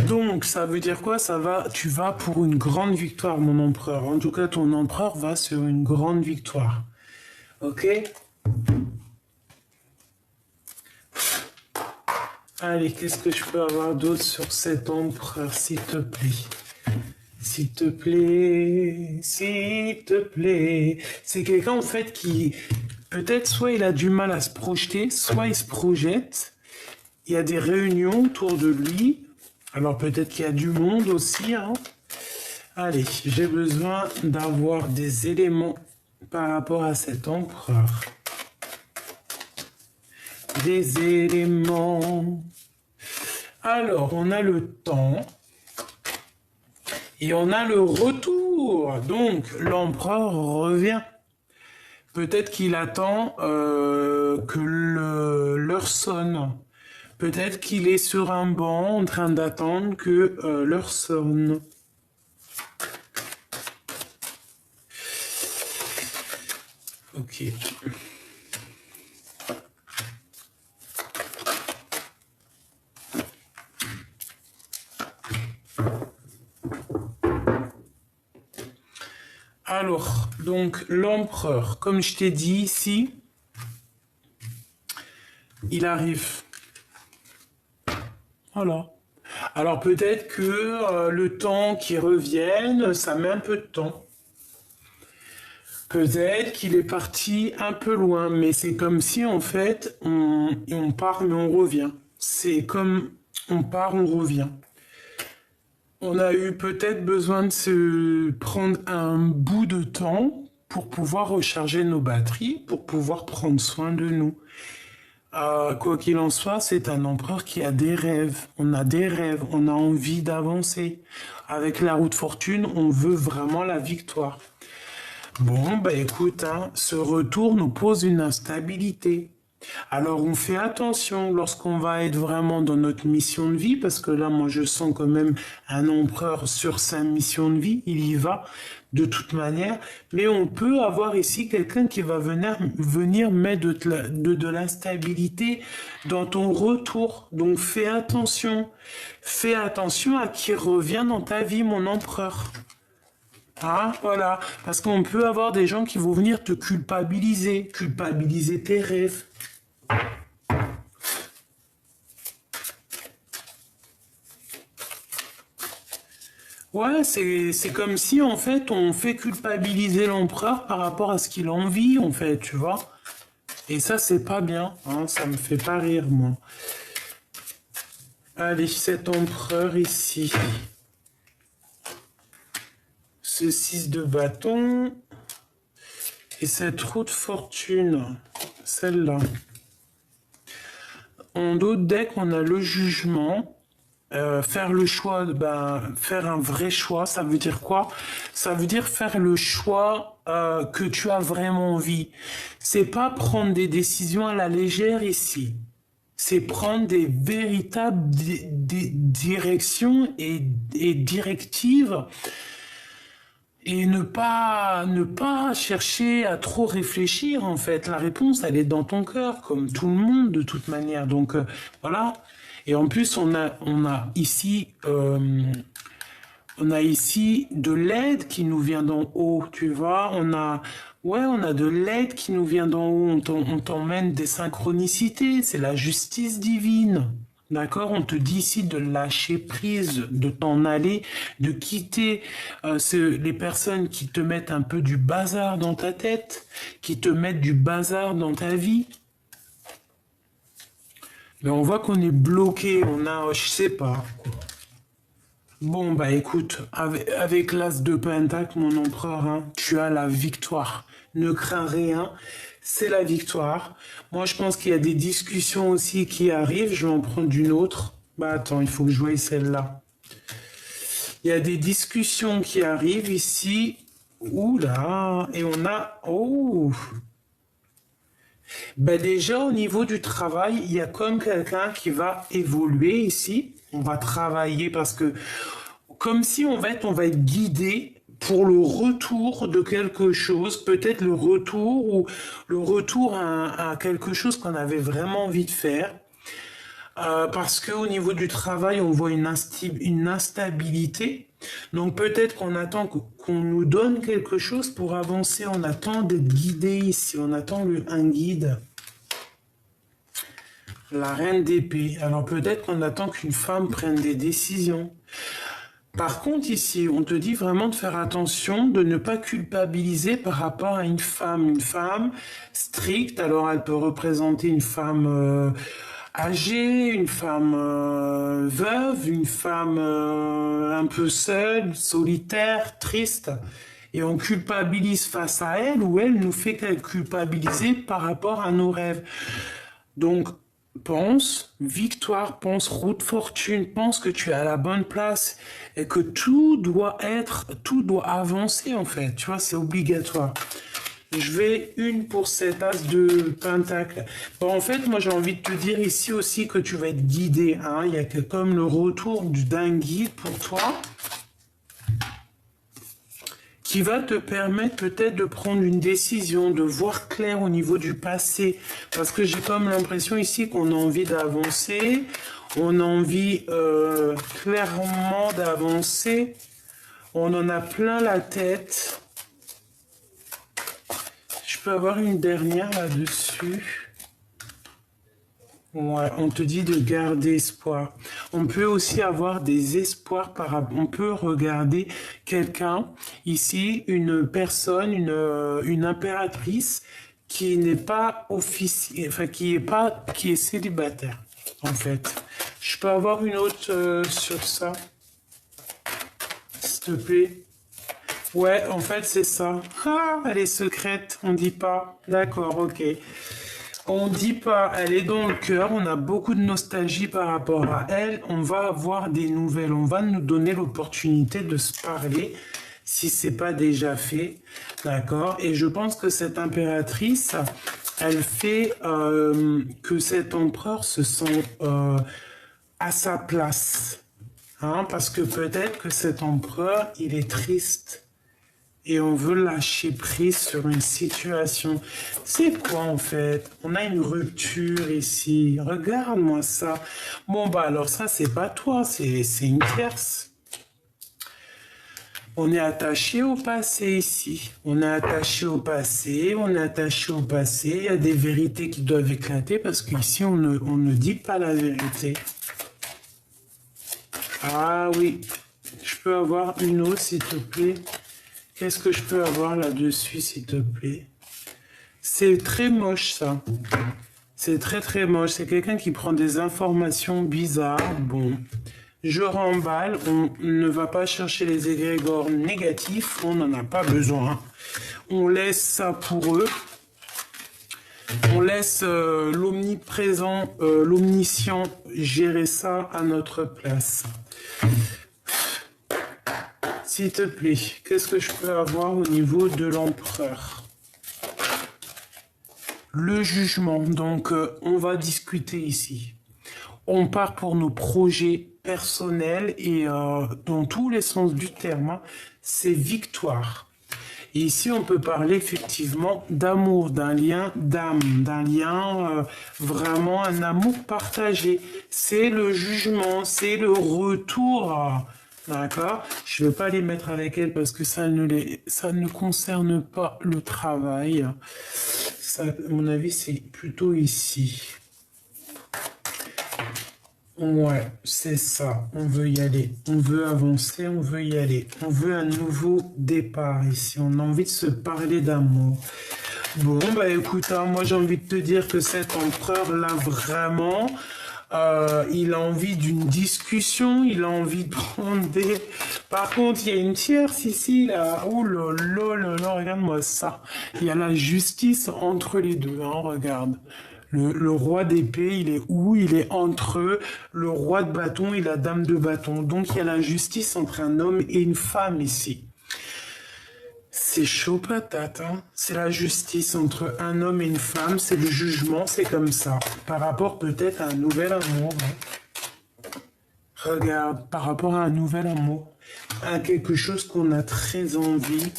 Donc, ça veut dire quoi? Tu vas pour une grande victoire, mon empereur. En tout cas, ton empereur va sur une grande victoire. Ok? Allez, qu'est-ce que je peux avoir d'autre sur cet empereur, s'il te plaît? S'il te plaît, s'il te plaît. C'est quelqu'un, en fait, qui, peut-être, soit il a du mal à se projeter, soit il se projette. Il y a des réunions autour de lui. Alors, peut-être qu'il y a du monde aussi, hein. Allez, j'ai besoin d'avoir des éléments par rapport à cet empereur. Des éléments. Alors, on a le temps. Et on a le retour. Donc, l'empereur revient. Peut-être qu'il attend que l'heure sonne. Peut-être qu'il est sur un banc en train d'attendre que l'heure sonne. Ok. Alors, donc, l'empereur, comme je t'ai dit ici, il arrive. Voilà. Alors, peut-être que le temps qui revienne, ça met un peu de temps. Peut-être qu'il est parti un peu loin, mais c'est comme si, en fait, on part, mais on revient. C'est comme on part, on revient. On a eu peut-être besoin de se prendre un bout de temps pour pouvoir recharger nos batteries, pour pouvoir prendre soin de nous. Quoi qu'il en soit, c'est un empereur qui a des rêves. On a des rêves, on a envie d'avancer. Avec la route fortune, on veut vraiment la victoire. Bon, bah écoute, hein, ce retour nous pose une instabilité. Alors on fait attention lorsqu'on va être vraiment dans notre mission de vie, parce que là, moi, je sens quand même un empereur sur sa mission de vie, il y va de toute manière, mais on peut avoir ici quelqu'un qui va venir mettre de l'instabilité dans ton retour. Donc fais attention à qui revient dans ta vie, mon empereur. Ah, voilà, parce qu'on peut avoir des gens qui vont venir te culpabiliser tes rêves. Ouais, c'est comme si, en fait, on fait culpabiliser l'empereur par rapport à ce qu'il a envie, en fait, tu vois. Et ça, c'est pas bien, hein, ça me fait pas rire, moi. Allez, cet empereur ici. Ce 6 de bâton. Et cette roue de fortune, celle-là. En d'autres decks, on a le jugement. Faire le choix, faire un vrai choix, ça veut dire quoi? Ça veut dire faire le choix que tu as vraiment envie. C'est pas prendre des décisions à la légère ici. C'est prendre des véritables directions et directives et ne pas chercher à trop réfléchir, en fait. La réponse, elle est dans ton cœur, comme tout le monde, de toute manière. Donc, voilà. Et en plus, on a ici On a ici de l'aide qui nous vient d'en haut, tu vois. On a de l'aide qui nous vient d'en haut. On t'emmène des synchronicités. C'est la justice divine. D'accord? On te dit ici de lâcher prise, de t'en aller, de quitter les personnes qui te mettent un peu du bazar dans ta tête, qui te mettent du bazar dans ta vie. Mais on voit qu'on est bloqué, je sais pas. Bon, bah écoute, avec l'as de Pentacle, mon empereur, hein, tu as la victoire. Ne crains rien, c'est la victoire. Moi, je pense qu'il y a des discussions aussi qui arrivent. Je vais en prendre une autre. Bah attends, il faut que je voie celle-là. Il y a des discussions qui arrivent ici. Ouh là, et on a... Oh! Ben déjà, au niveau du travail, il y a comme quelqu'un qui va évoluer ici. On va travailler parce que, comme si on va être guidé pour le retour de quelque chose, peut-être le retour à quelque chose qu'on avait vraiment envie de faire. Parce qu'au niveau du travail, on voit une instabilité. Donc peut-être qu'on attend qu'on nous donne quelque chose pour avancer. On attend d'être guidé ici. On attend un guide. La reine d'épée. Alors peut-être qu'on attend qu'une femme prenne des décisions. Par contre ici, on te dit vraiment de faire attention, de ne pas culpabiliser par rapport à une femme. Une femme stricte, alors elle peut représenter une femme... âgée, une femme veuve, une femme un peu seule, solitaire, triste, et on culpabilise face à elle ou elle nous fait culpabiliser par rapport à nos rêves. Donc, pense victoire, pense route fortune, pense que tu es à la bonne place et que tout doit avancer en fait, tu vois, c'est obligatoire. Je vais une pour cet as de pentacle. Bon, en fait, moi, j'ai envie de te dire ici aussi que tu vas être guidé. Hein. Il y a que comme le retour d'un guide pour toi qui va te permettre peut-être de prendre une décision, de voir clair au niveau du passé. Parce que j'ai comme l'impression ici qu'on a envie d'avancer. On a envie clairement d'avancer. On en a plein la tête. Je peux avoir une dernière là-dessus. Ouais, on te dit de garder espoir. On peut aussi avoir des espoirs on peut regarder quelqu'un, ici, une personne, une impératrice qui n'est pas officielle, enfin qui est célibataire, en fait. Je peux avoir une autre sur ça, s'il te plaît. Ouais, en fait, c'est ça. Ah, elle est secrète, on dit pas. D'accord, ok. On dit pas, elle est dans le cœur, on a beaucoup de nostalgie par rapport à elle. On va avoir des nouvelles, on va nous donner l'opportunité de se parler, si c'est pas déjà fait. D'accord? Et je pense que cette impératrice, elle fait que cet empereur se sent à sa place. Hein, parce que peut-être que cet empereur, il est triste. Et on veut lâcher prise sur une situation. C'est quoi en fait? On a une rupture ici. Regarde-moi ça. Bon bah alors ça c'est pas toi, c'est une tierce. On est attaché au passé ici. On est attaché au passé, on est attaché au passé. Il y a des vérités qui doivent éclater parce qu'ici on ne dit pas la vérité. Ah oui. Je peux avoir une autre s'il te plaît? Qu'est-ce que je peux avoir là-dessus, s'il te plaît? C'est très moche, ça. C'est très, très moche. C'est quelqu'un qui prend des informations bizarres. Bon, je remballe. On ne va pas chercher les égrégores négatifs. On n'en a pas besoin. On laisse ça pour eux. On laisse l'omniprésent, l'omniscient gérer ça à notre place. S'il te plaît, qu'est-ce que je peux avoir au niveau de l'empereur? Le jugement, donc on va discuter ici. On part pour nos projets personnels et dans tous les sens du terme, hein, c'est victoire. Et ici, on peut parler effectivement d'amour, d'un lien d'âme, d'un lien vraiment un amour partagé. C'est le jugement, c'est le retour D'accord? Je ne veux pas les mettre avec elle parce que ça ne concerne pas le travail. Ça, à mon avis, c'est plutôt ici. Ouais, c'est ça. On veut y aller. On veut avancer, on veut y aller. On veut un nouveau départ ici. On a envie de se parler d'amour. Bon, bah écoute, hein, moi j'ai envie de te dire que cet empereur-là, vraiment, il a envie d'une discussion, il a envie de prendre des... Par contre, il y a une tierce ici, là. Oh là là là là, regarde-moi ça. Il y a la justice entre les deux, hein, regarde. Le roi d'épée, il est où? Il est entre eux, le roi de bâton et la dame de bâton. Donc il y a la justice entre un homme et une femme ici. C'est chaud patate, hein. C'est la justice entre un homme et une femme, c'est le jugement, c'est comme ça. Par rapport peut-être à un nouvel amour, hein. Regarde, par rapport à un nouvel amour, à quelque chose qu'on a très envie.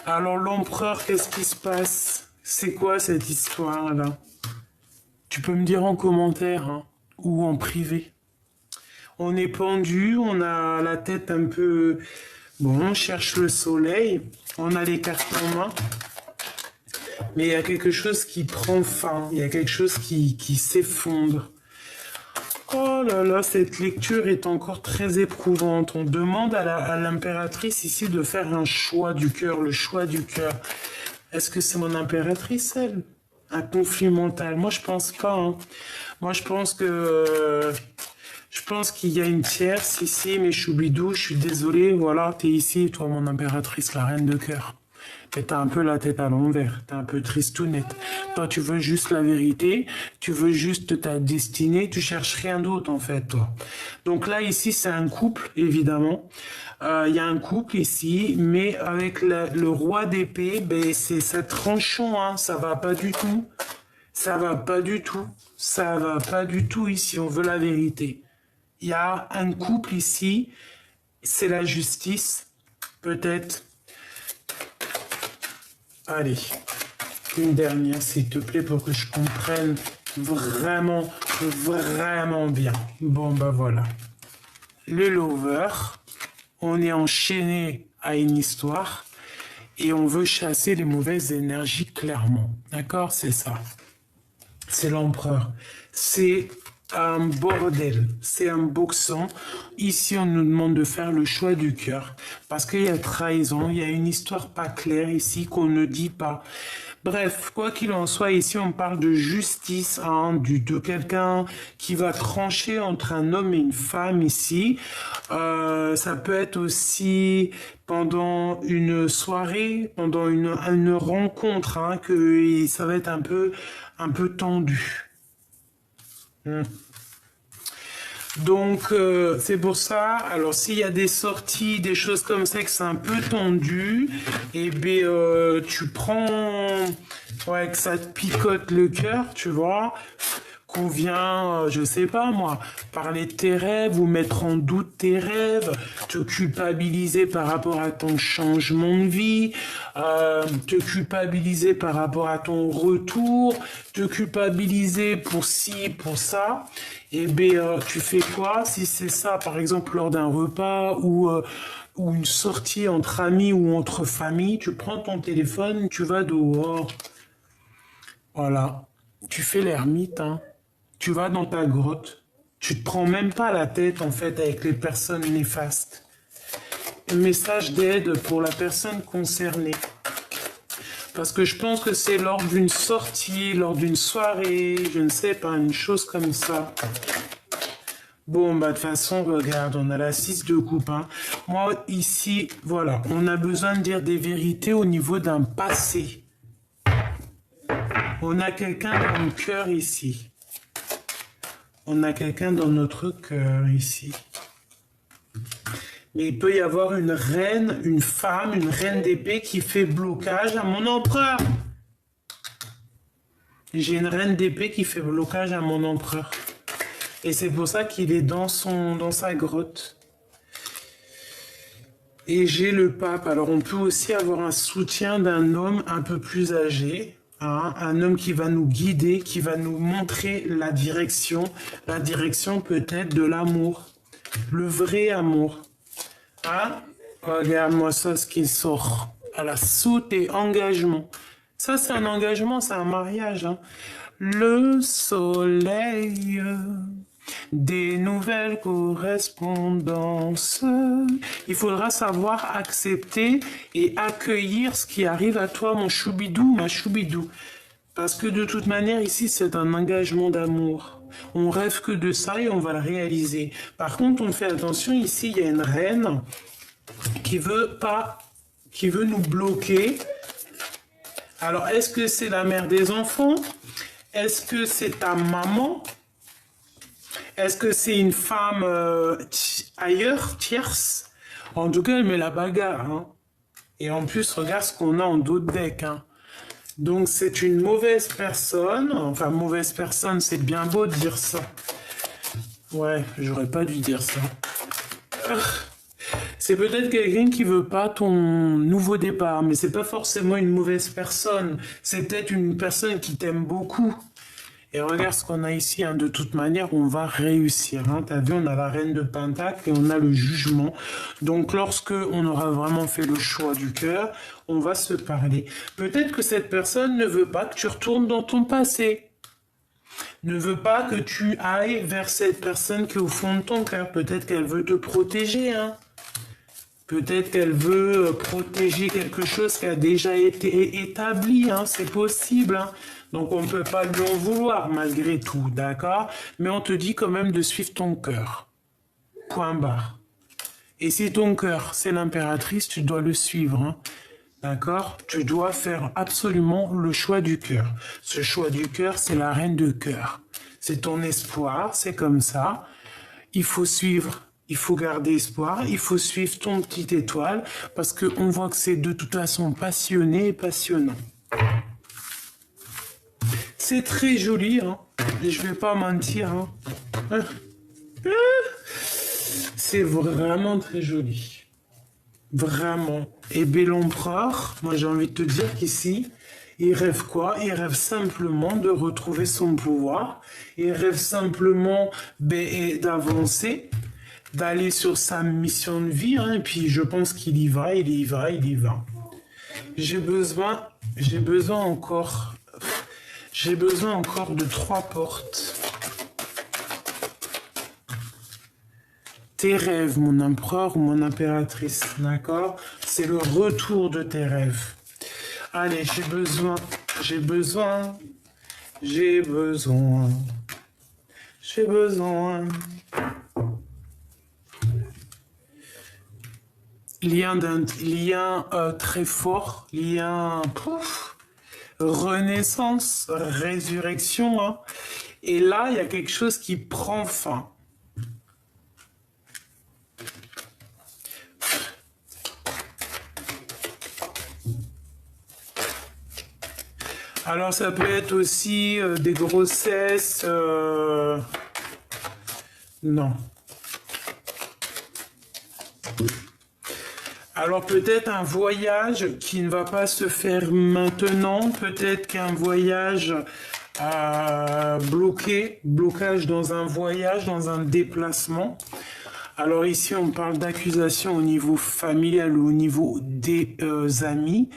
Alors l'empereur, qu'est-ce qui se passe? C'est quoi cette histoire-là? Tu peux me dire en commentaire, hein, ou en privé. On est pendu, on a la tête un peu... Bon, on cherche le soleil, on a les cartes en main, mais il y a quelque chose qui prend fin, il y a quelque chose qui s'effondre. Oh là là, cette lecture est encore très éprouvante. On demande à l'impératrice ici de faire un choix du cœur, le choix du cœur. Est-ce que c'est mon impératrice, elle? Un conflit mental? Moi, je pense pas, hein. Moi, je pense que... Je pense qu'il y a une tierce ici, mais Choubidou, je suis désolé, voilà, t'es ici, toi, mon impératrice, la reine de cœur. Mais t'as un peu la tête à l'envers, t'es un peu tristounette. Toi, tu veux juste la vérité, tu veux juste ta destinée, tu cherches rien d'autre, en fait, toi. Donc là, ici, c'est un couple, évidemment. Il y a un couple ici, mais avec le roi d'épée, ben, c'est tranchant, hein, ça va pas du tout. Ça va pas du tout. Ça va pas du tout ici, on veut la vérité. Il y a un couple ici, c'est la justice, peut-être. Allez, une dernière, s'il te plaît, pour que je comprenne vraiment, vraiment bien. Bon, bah voilà. Le lover, on est enchaîné à une histoire et on veut chasser les mauvaises énergies clairement. D'accord? C'est ça. C'est l'empereur. C'est un bordel, c'est un boxon. Ici, on nous demande de faire le choix du cœur. Parce qu'il y a trahison, il y a une histoire pas claire ici qu'on ne dit pas. Bref, quoi qu'il en soit, ici, on parle de justice, hein, de quelqu'un qui va trancher entre un homme et une femme ici. Ça peut être aussi pendant une soirée, pendant une rencontre, hein, que ça va être un peu tendu. Donc, c'est pour ça. Alors, s'il y a des sorties, des choses comme ça, que c'est un peu tendu, et bien, tu prends, ouais, que ça te picote le cœur, tu vois, qu'on vient, je sais pas moi, parler de tes rêves ou mettre en doute tes rêves, te culpabiliser par rapport à ton changement de vie, te culpabiliser par rapport à ton retour, te culpabiliser pour ci, pour ça. Et bien, tu fais quoi si c'est ça, par exemple, lors d'un repas ou une sortie entre amis ou entre familles, tu prends ton téléphone, tu vas dehors. Voilà. Tu fais l'ermite, hein. Tu vas dans ta grotte. Tu te prends même pas la tête, en fait, avec les personnes néfastes. Un message d'aide pour la personne concernée. Parce que je pense que c'est lors d'une sortie, lors d'une soirée, je ne sais pas, une chose comme ça. Bon, bah de toute façon, regarde, on a la 6 de coupe, hein. Moi, ici, voilà, on a besoin de dire des vérités au niveau d'un passé. On a quelqu'un dans le cœur ici. On a quelqu'un dans notre cœur ici. Mais il peut y avoir une reine, une femme, une reine d'épée qui fait blocage à mon empereur. J'ai une reine d'épée qui fait blocage à mon empereur. Et c'est pour ça qu'il est dans sa grotte. Et j'ai le pape. Alors on peut aussi avoir un soutien d'un homme un peu plus âgé. Hein, un homme qui va nous guider, qui va nous montrer la direction peut-être de l'amour. Le vrai amour. Hein? Regarde-moi ça, ce qui sort. Elle a sauté, engagement. Ça, c'est un engagement, c'est un mariage. Hein. Le soleil, des nouvelles correspondances. Il faudra savoir accepter et accueillir ce qui arrive à toi, mon choubidou, ma choubidou. Parce que de toute manière, ici, c'est un engagement d'amour. On rêve que de ça et on va le réaliser. Par contre, on fait attention, ici, il y a une reine qui veut nous bloquer. Alors, est-ce que c'est la mère des enfants? Est-ce que c'est ta maman? Est-ce que c'est une femme ailleurs, tierce? En tout cas, elle met la bagarre. Hein. Et en plus, regarde ce qu'on a en dos de deck. Hein. Donc, c'est une mauvaise personne. Enfin, mauvaise personne, c'est bien beau de dire ça. Ouais, j'aurais pas dû dire ça. C'est peut-être quelqu'un qui veut pas ton nouveau départ, mais c'est pas forcément une mauvaise personne. C'est peut-être une personne qui t'aime beaucoup. Et regarde ce qu'on a ici, hein. De toute manière, on va réussir. Hein. T'as vu, on a la reine de Pentacle et on a le jugement. Donc, lorsque on aura vraiment fait le choix du cœur, on va se parler. Peut-être que cette personne ne veut pas que tu retournes dans ton passé. Ne veut pas que tu ailles vers cette personne qui est au fond de ton cœur. Peut-être qu'elle veut te protéger, hein. Peut-être qu'elle veut protéger quelque chose qui a déjà été établi, hein, c'est possible. Hein. Donc on ne peut pas lui en vouloir malgré tout, d'accord? Mais on te dit quand même de suivre ton cœur. Point barre. Et si ton cœur, c'est l'impératrice, tu dois le suivre. Hein. D'accord? Tu dois faire absolument le choix du cœur. Ce choix du cœur, c'est la reine de cœur. C'est ton espoir, c'est comme ça. Il faut suivre. Il faut garder espoir, il faut suivre ton petite étoile, parce qu'on voit que c'est de toute façon passionné et passionnant. C'est très joli, hein. Et je vais pas mentir. Hein. C'est vraiment très joli. Vraiment. Et bel empereur, moi j'ai envie de te dire qu'ici, il rêve quoi? Il rêve simplement de retrouver son pouvoir. Il rêve simplement d'avancer, d'aller sur sa mission de vie, hein, et puis je pense qu'il y va, il y va, il y va. J'ai besoin encore de 3 portes. Tes rêves, mon empereur ou mon impératrice, d'accord? C'est le retour de tes rêves. Allez, j'ai besoin. Lien très fort, lien renaissance, résurrection. Hein. Et là, il y a quelque chose qui prend fin. Alors, ça peut être aussi des grossesses. Non. Alors peut-être un voyage qui ne va pas se faire maintenant, peut-être qu'un voyage blocage dans un voyage, dans un déplacement. Alors ici on parle d'accusation au niveau familial ou au niveau des amis.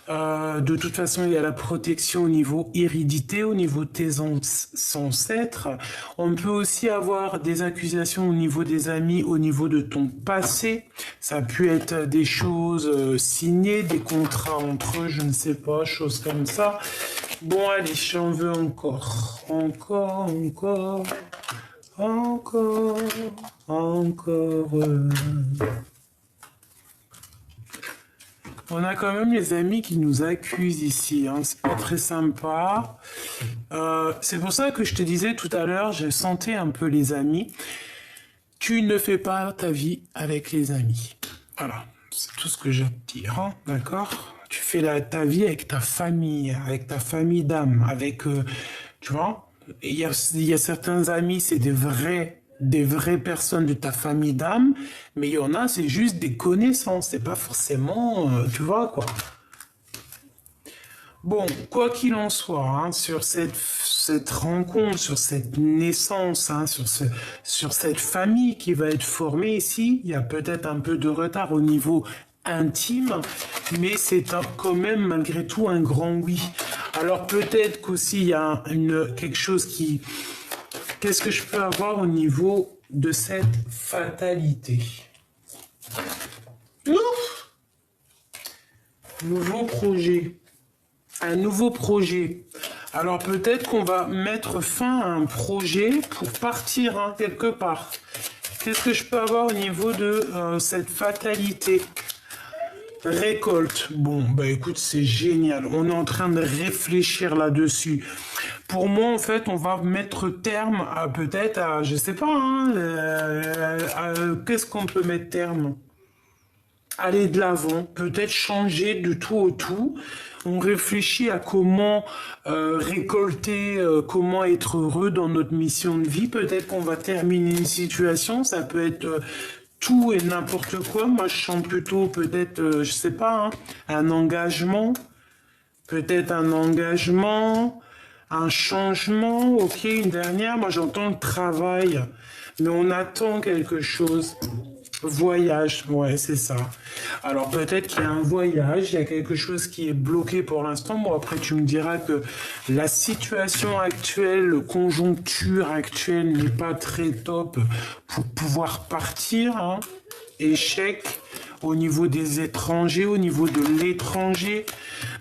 De toute façon, il y a la protection au niveau hérédité, au niveau de tes ancêtres. On peut aussi avoir des accusations au niveau des amis, au niveau de ton passé. Ça peut être des choses signées, des contrats entre eux, je ne sais pas, choses comme ça. Bon, allez, j'en veux encore. Encore. On a quand même les amis qui nous accusent ici, hein. C'est pas très sympa. C'est pour ça que je te disais tout à l'heure, je sentais un peu les amis. Tu ne fais pas ta vie avec les amis. Voilà, c'est tout ce que j'ai à te dire, hein, d'accord? Tu fais ta vie avec ta famille d'âme, avec, tu vois? Il y a certains amis, c'est des vraies personnes de ta famille d'âme, mais il y en a, c'est juste des connaissances, c'est pas forcément, tu vois, quoi. Bon, quoi qu'il en soit, hein, sur cette rencontre, sur cette naissance, hein, sur cette famille qui va être formée ici. Il y a peut-être un peu de retard au niveau intime, mais c'est quand même malgré tout un grand oui. Alors peut-être qu'aussi il y a quelque chose qui... Qu'est-ce que je peux avoir au niveau de cette fatalité? Ouf! Nouveau projet. Un nouveau projet. Alors peut-être qu'on va mettre fin à un projet pour partir hein, quelque part. Qu'est-ce que je peux avoir au niveau de cette fatalité? Récolte. Bon, bah écoute, c'est génial. On est en train de réfléchir là-dessus. Pour moi, en fait, on va mettre terme à peut-être à, je sais pas, hein, qu'est-ce qu'on peut mettre terme? Aller de l'avant, peut-être changer de tout au tout. On réfléchit à comment récolter, comment être heureux dans notre mission de vie. Peut-être qu'on va terminer une situation, ça peut être tout et n'importe quoi. Moi, je sens plutôt peut-être, je sais pas, hein, un engagement. Peut-être un engagement, un changement. Ok, une dernière. Moi, j'entends le travail, mais on attend quelque chose. Voyage, ouais, c'est ça. Alors peut-être qu'il y a un voyage, il y a quelque chose qui est bloqué pour l'instant. Bon, après, tu me diras que la situation actuelle, la conjoncture actuelle n'est pas très top pour pouvoir partir. Hein. Échec au niveau des étrangers, au niveau de l'étranger.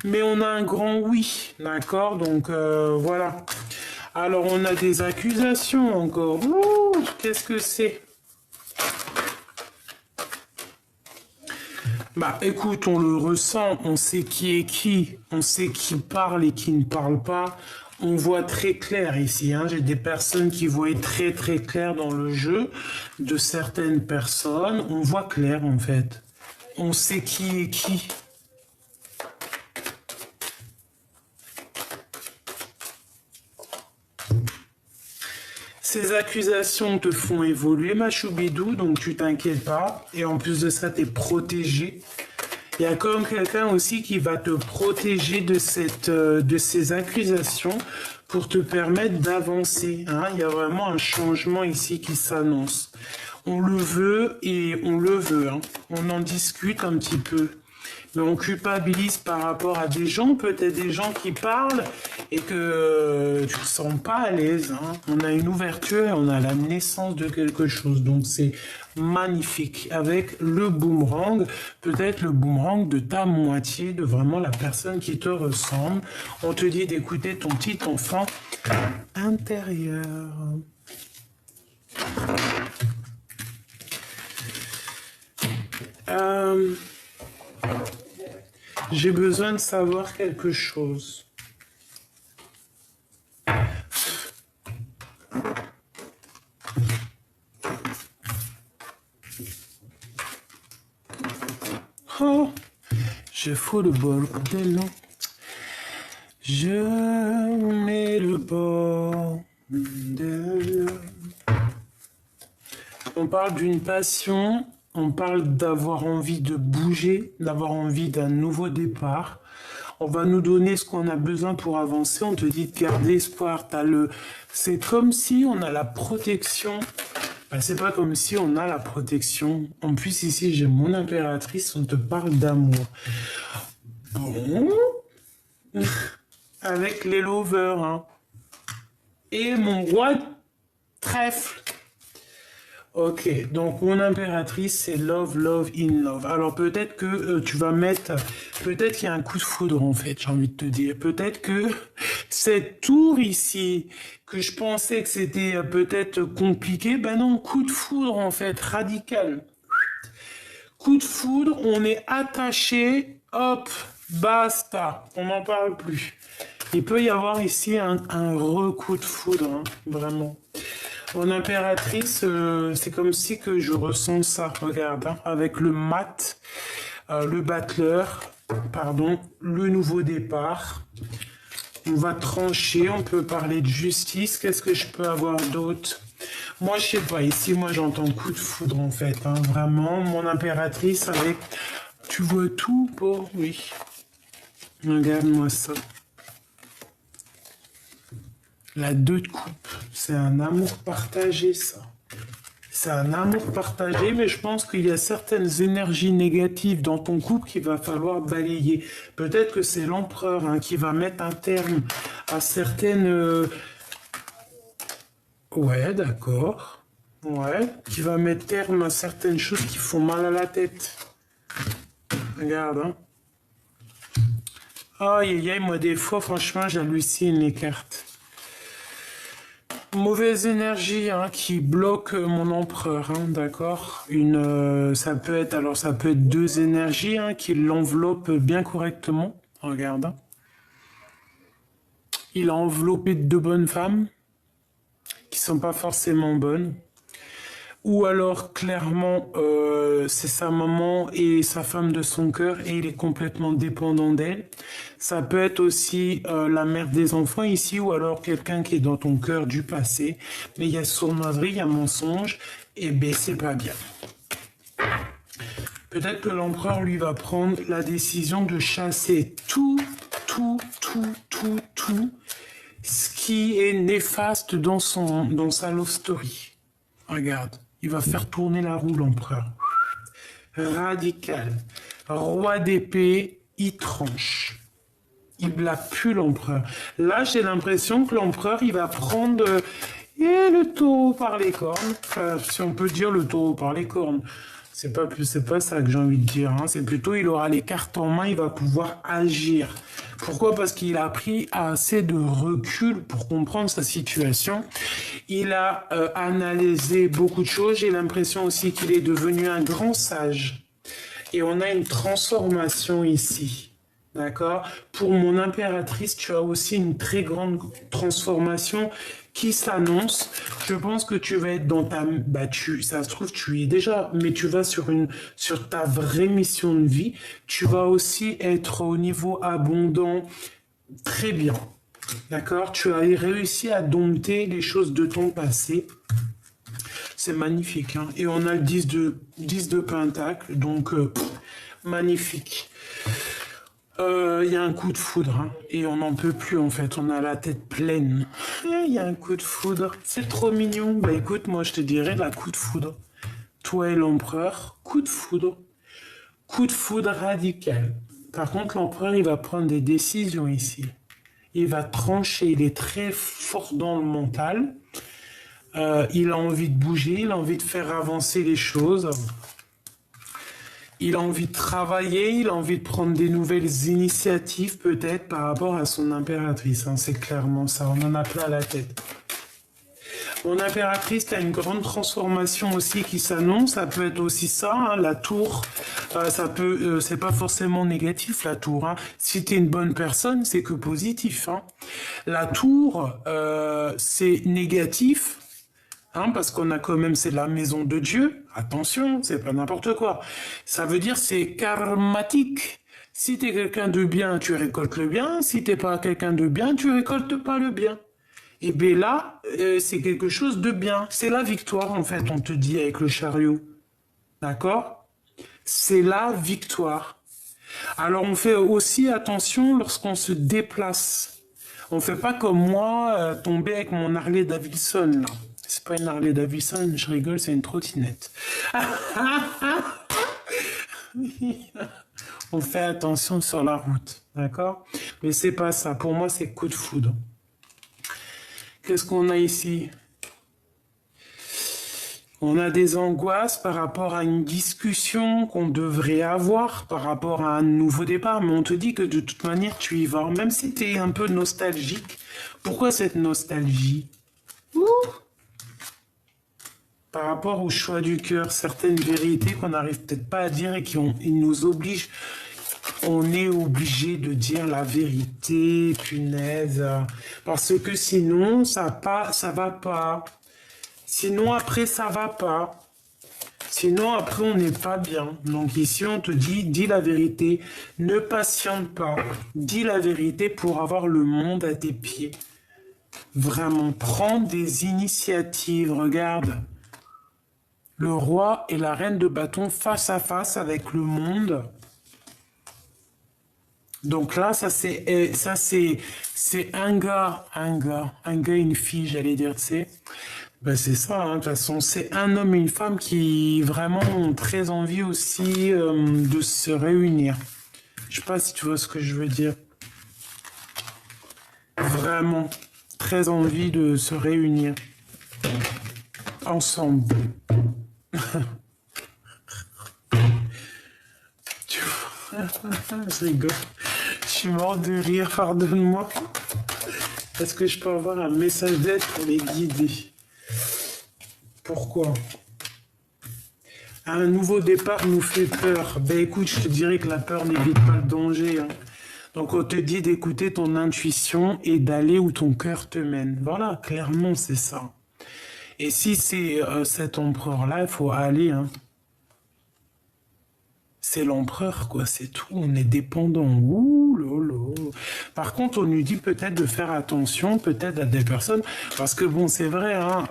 Mais on a un grand oui, d'accord? Donc voilà. Alors on a des accusations encore. Ouh, qu'est-ce que c'est? Bah écoute, on le ressent, on sait qui est qui, on sait qui parle et qui ne parle pas. On voit très clair ici, hein. J'ai des personnes qui voient très très clair dans le jeu, de certaines personnes, on voit clair en fait. On sait qui est qui. Ces accusations te font évoluer, ma choubidou, donc tu t'inquiètes pas. Et en plus de ça, tu es protégé. Il y a comme quelqu'un aussi qui va te protéger de ces accusations pour te permettre d'avancer. Hein. Il y a vraiment un changement ici qui s'annonce. On le veut et on le veut. Hein. On en discute un petit peu. Mais on culpabilise par rapport à des gens, peut-être des gens qui parlent et que tu ne te sens pas à l'aise. Hein. On a une ouverture et on a la naissance de quelque chose. Donc c'est magnifique. Avec le boomerang, peut-être le boomerang de ta moitié, de vraiment la personne qui te ressemble. On te dit d'écouter ton petit enfant intérieur. J'ai besoin de savoir quelque chose. Oh, je fous le bordel. Je mets le bordel. On parle d'une passion. On parle d'avoir envie de bouger, d'avoir envie d'un nouveau départ. On va nous donner ce qu'on a besoin pour avancer. On te dit de garder espoir. C'est comme si on a la protection. Ben, c'est pas comme si on a la protection. En plus, ici, j'ai mon impératrice. On te parle d'amour. Bon. Avec les lovers. Hein. Et mon roi de trèfle. Ok, donc mon impératrice, c'est love, love, in love. Alors peut-être que tu vas mettre, peut-être qu'il y a un coup de foudre en fait, j'ai envie de te dire. Peut-être que cette tour ici, que je pensais que c'était peut-être compliqué, ben non, coup de foudre en fait, radical. Coup de foudre, on est attaché, hop, basta, on n'en parle plus. Il peut y avoir ici un re-coup de foudre, hein, vraiment. Mon impératrice, c'est comme si que je ressens ça, regarde, hein, avec le mat, le battleur, pardon, le nouveau départ. On va trancher, on peut parler de justice. Qu'est-ce que je peux avoir d'autre? Moi, je sais pas, ici, moi, j'entends coup de foudre, en fait, hein, vraiment. Mon impératrice avec, tu vois tout, pour, oui. Regarde-moi ça. La 2 de coupe. C'est un amour partagé, ça. C'est un amour partagé, mais je pense qu'il y a certaines énergies négatives dans ton couple qu'il va falloir balayer. Peut-être que c'est l'empereur hein, qui va mettre un terme à certaines... Ouais, d'accord. Ouais, qui va mettre terme à certaines choses qui font mal à la tête. Regarde, hein. Aïe, aïe, aïe, moi des fois, franchement, j'hallucine les cartes. Mauvaise énergie hein, qui bloque mon empereur, hein, d'accord. Ça peut être, alors ça peut être 2 énergies hein, qui l'enveloppent bien correctement. Regarde, hein. Il a enveloppé 2 bonnes femmes qui sont pas forcément bonnes. Ou alors, clairement, c'est sa maman et sa femme de son cœur et il est complètement dépendant d'elle. Ça peut être aussi la mère des enfants ici ou alors quelqu'un qui est dans ton cœur du passé. Mais il y a sournoiserie, il y a mensonge et ben c'est pas bien. Peut-être que l'empereur, lui, va prendre la décision de chasser tout ce qui est néfaste dans sa love story. Regarde. Il va faire tourner la roue, l'empereur. Radical. Roi d'épée, il tranche. Il blague plus l'empereur. Là, j'ai l'impression que l'empereur, il va prendre le taureau par les cornes. Enfin, si on peut dire le taureau par les cornes. C'est pas ça que j'ai envie de dire. Hein. C'est plutôt, il aura les cartes en main, il va pouvoir agir. Pourquoi? Parce qu'il a pris assez de recul pour comprendre sa situation. Il a analysé beaucoup de choses. J'ai l'impression aussi qu'il est devenu un grand sage. Et on a une transformation ici. D'accord? Pour mon impératrice, tu as aussi une très grande transformation qui s'annonce. Je pense que tu vas être dans ta... ça se trouve, tu y es déjà, mais tu vas sur ta vraie mission de vie. Tu vas aussi être au niveau abondant très bien. D'accord? Tu as réussi à dompter les choses de ton passé. C'est magnifique. Hein? Et on a le 10 de Pentacle, donc magnifique. Il y a un coup de foudre hein, et on n'en peut plus en fait, on a la tête pleine. Il y a un coup de foudre, c'est trop mignon. Bah écoute, moi je te dirais la coup de foudre. Toi et l'empereur, coup de foudre radical. Par contre, l'empereur il va prendre des décisions ici. Il va trancher, il est très fort dans le mental. Il a envie de bouger, il a envie de faire avancer les choses. Il a envie de travailler, il a envie de prendre des nouvelles initiatives peut-être par rapport à son impératrice. Hein, c'est clairement ça, on en a plein la tête. Mon impératrice a une grande transformation aussi qui s'annonce. Ça peut être aussi ça, hein, la tour. C'est pas forcément négatif la tour. Hein. Si t'es une bonne personne, c'est que positif. Hein. La tour, c'est négatif. Hein, parce qu'on a quand même, c'est la maison de Dieu. Attention, c'est pas n'importe quoi. Ça veut dire c'est karmatique. Si t'es quelqu'un de bien, tu récoltes le bien. Si t'es pas quelqu'un de bien, tu récoltes pas le bien. Et bien là, c'est quelque chose de bien. C'est la victoire, en fait, on te dit avec le chariot. D'accord? C'est la victoire. Alors, on fait aussi attention lorsqu'on se déplace. On fait pas comme moi, tomber avec mon Harley Davidson, là. C'est pas une Harley Davidson, je rigole, c'est une trottinette. On fait attention sur la route, d'accord? Mais c'est pas ça. Pour moi, c'est coup de foudre. Qu'est-ce qu'on a ici? On a des angoisses par rapport à une discussion qu'on devrait avoir par rapport à un nouveau départ, mais on te dit que de toute manière, tu y vas. Même si tu es un peu nostalgique. Pourquoi cette nostalgie? Par rapport au choix du cœur, certaines vérités qu'on n'arrive peut-être pas à dire et ils nous obligent. On est obligé de dire la vérité, punaise. Parce que sinon, ça va pas. Sinon, après, ça va pas. Sinon, après, on n'est pas bien. Donc ici, on te dit, dis la vérité. Ne patiente pas. Dis la vérité pour avoir le monde à tes pieds. Vraiment, prends des initiatives. Regarde. Le roi et la reine de bâton face à face avec le monde. Donc là, c'est un gars, une fille, j'allais dire, tu sais. Ben c'est ça, hein, de toute façon, c'est un homme et une femme qui vraiment ont très envie aussi de se réunir. Je sais pas si tu vois ce que je veux dire. Vraiment, très envie de se réunir ensemble. Tu vois, je rigole. Je suis mort de rire, pardonne-moi. Est-ce que je peux avoir un message d'aide pour les guider? Pourquoi? Un nouveau départ nous fait peur. Ben écoute, je te dirais que la peur n'évite pas le danger, hein. Donc on te dit d'écouter ton intuition et d'aller où ton cœur te mène. Voilà, clairement c'est ça. Et si c'est cet empereur-là, il faut aller, hein. C'est l'empereur, quoi, c'est tout. On est dépendant. Ouh lolo. Par contre, on lui dit peut-être de faire attention, peut-être à des personnes, parce que bon, c'est vrai, hein,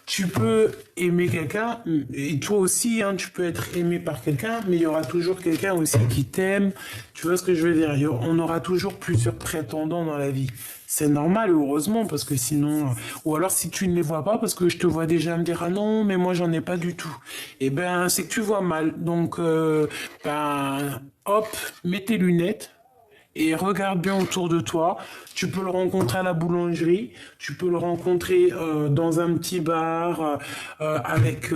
tu peux aimer quelqu'un, et toi aussi, hein, tu peux être aimé par quelqu'un, mais il y aura toujours quelqu'un aussi qui t'aime. Tu vois ce que je veux dire? On aura toujours plusieurs prétendants dans la vie. C'est normal, heureusement, parce que sinon, ou alors si tu ne les vois pas, parce que je te vois déjà me dire, ah non, mais moi j'en ai pas du tout. Eh ben, c'est que tu vois mal. Donc, ben, hop, mets tes lunettes et regarde bien autour de toi. Tu peux le rencontrer à la boulangerie, tu peux le rencontrer dans un petit bar avec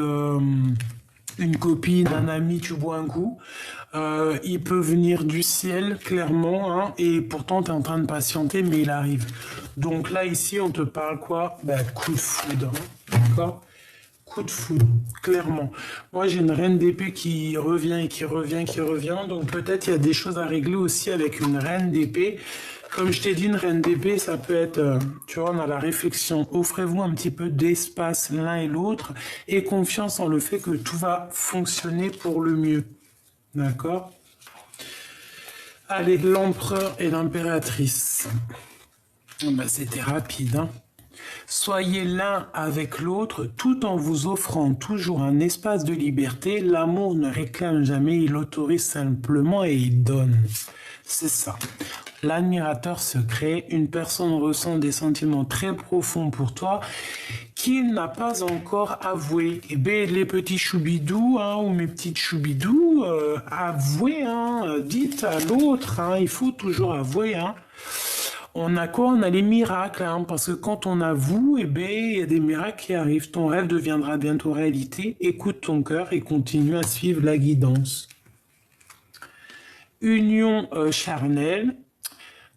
une copine, un ami, tu bois un coup. Il peut venir du ciel, clairement, hein, et pourtant tu es en train de patienter, mais il arrive. Donc là, ici, on te parle quoi? Ben, coup de foudre, hein, d'accord? Coup de foudre, clairement. Moi, j'ai une reine d'épée qui revient et qui revient, qui revient. Donc peut-être il y a des choses à régler aussi avec une reine d'épée. Comme je t'ai dit, une reine d'épée, ça peut être, tu vois, dans la réflexion. Offrez-vous un petit peu d'espace l'un et l'autre et confiance en le fait que tout va fonctionner pour le mieux. D'accord? Allez, l'empereur et l'impératrice. Ben, c'était rapide, hein? Soyez l'un avec l'autre tout en vous offrant toujours un espace de liberté. L'amour ne réclame jamais, il autorise simplement et il donne. C'est ça. L'admirateur secret, une personne ressent des sentiments très profonds pour toi qu'il n'a pas encore avoué. Eh bien, les petits choubidous, hein, ou mes petites choubidous, avouez, hein, dites à l'autre, hein, il faut toujours avouer, hein. On a quoi? On a les miracles, hein, parce que quand on avoue, eh ben, il y a des miracles qui arrivent. Ton rêve deviendra bientôt réalité. Écoute ton cœur et continue à suivre la guidance. Union charnelle,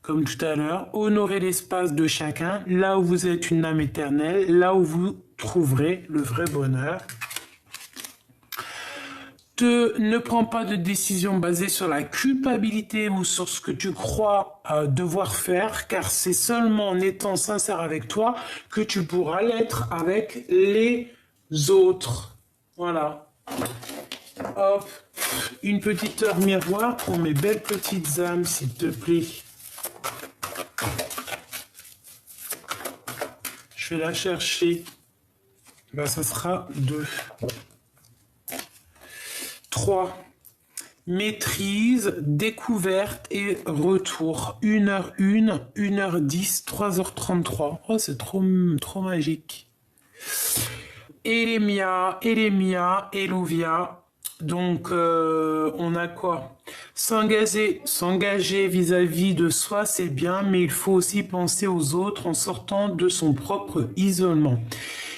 comme tout à l'heure. Honorez l'espace de chacun, là où vous êtes une âme éternelle, là où vous trouverez le vrai bonheur. Ne prends pas de décision basée sur la culpabilité ou sur ce que tu crois devoir faire, car c'est seulement en étant sincère avec toi que tu pourras l'être avec les autres. Voilà. Hop. Une petite heure miroir pour mes belles petites âmes, s'il te plaît. Je vais la chercher. Ben, ça sera 2. 3. Maîtrise, découverte et retour. 1h01, 1h10, 3h33. Oh, c'est trop magique. Elémia, Elovia. Donc, on a quoi? S'engager vis-à-vis de soi, c'est bien, mais il faut aussi penser aux autres en sortant de son propre isolement.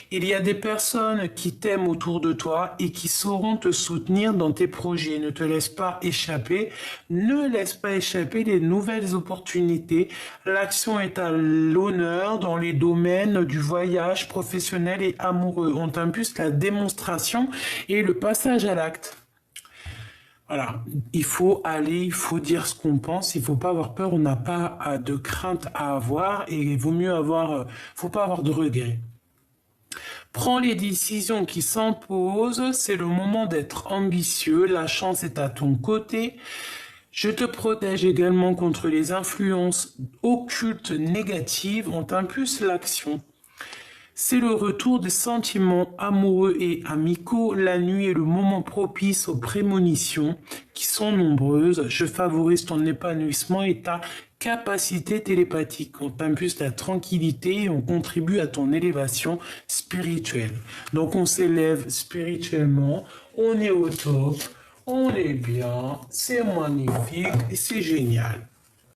Il y a des personnes qui t'aiment autour de toi et qui sauront te soutenir dans tes projets. Ne te laisse pas échapper. Ne laisse pas échapper les nouvelles opportunités. L'action est à l'honneur dans les domaines du voyage professionnel et amoureux. On t'impulse la démonstration et le passage à l'acte. Voilà, il faut aller, il faut dire ce qu'on pense, il faut pas avoir peur, on n'a pas de crainte à avoir et il vaut mieux faut pas avoir de regrets. Prends les décisions qui s'imposent, c'est le moment d'être ambitieux, la chance est à ton côté. Je te protège également contre les influences occultes négatives, on t'impulse l'action. C'est le retour des sentiments amoureux et amicaux. La nuit est le moment propice aux prémonitions qui sont nombreuses. Je favorise ton épanouissement et ta capacité télépathique. On t'impulse la tranquillité et on contribue à ton élévation spirituelle. Donc on s'élève spirituellement, on est au top, on est bien, c'est magnifique et c'est génial.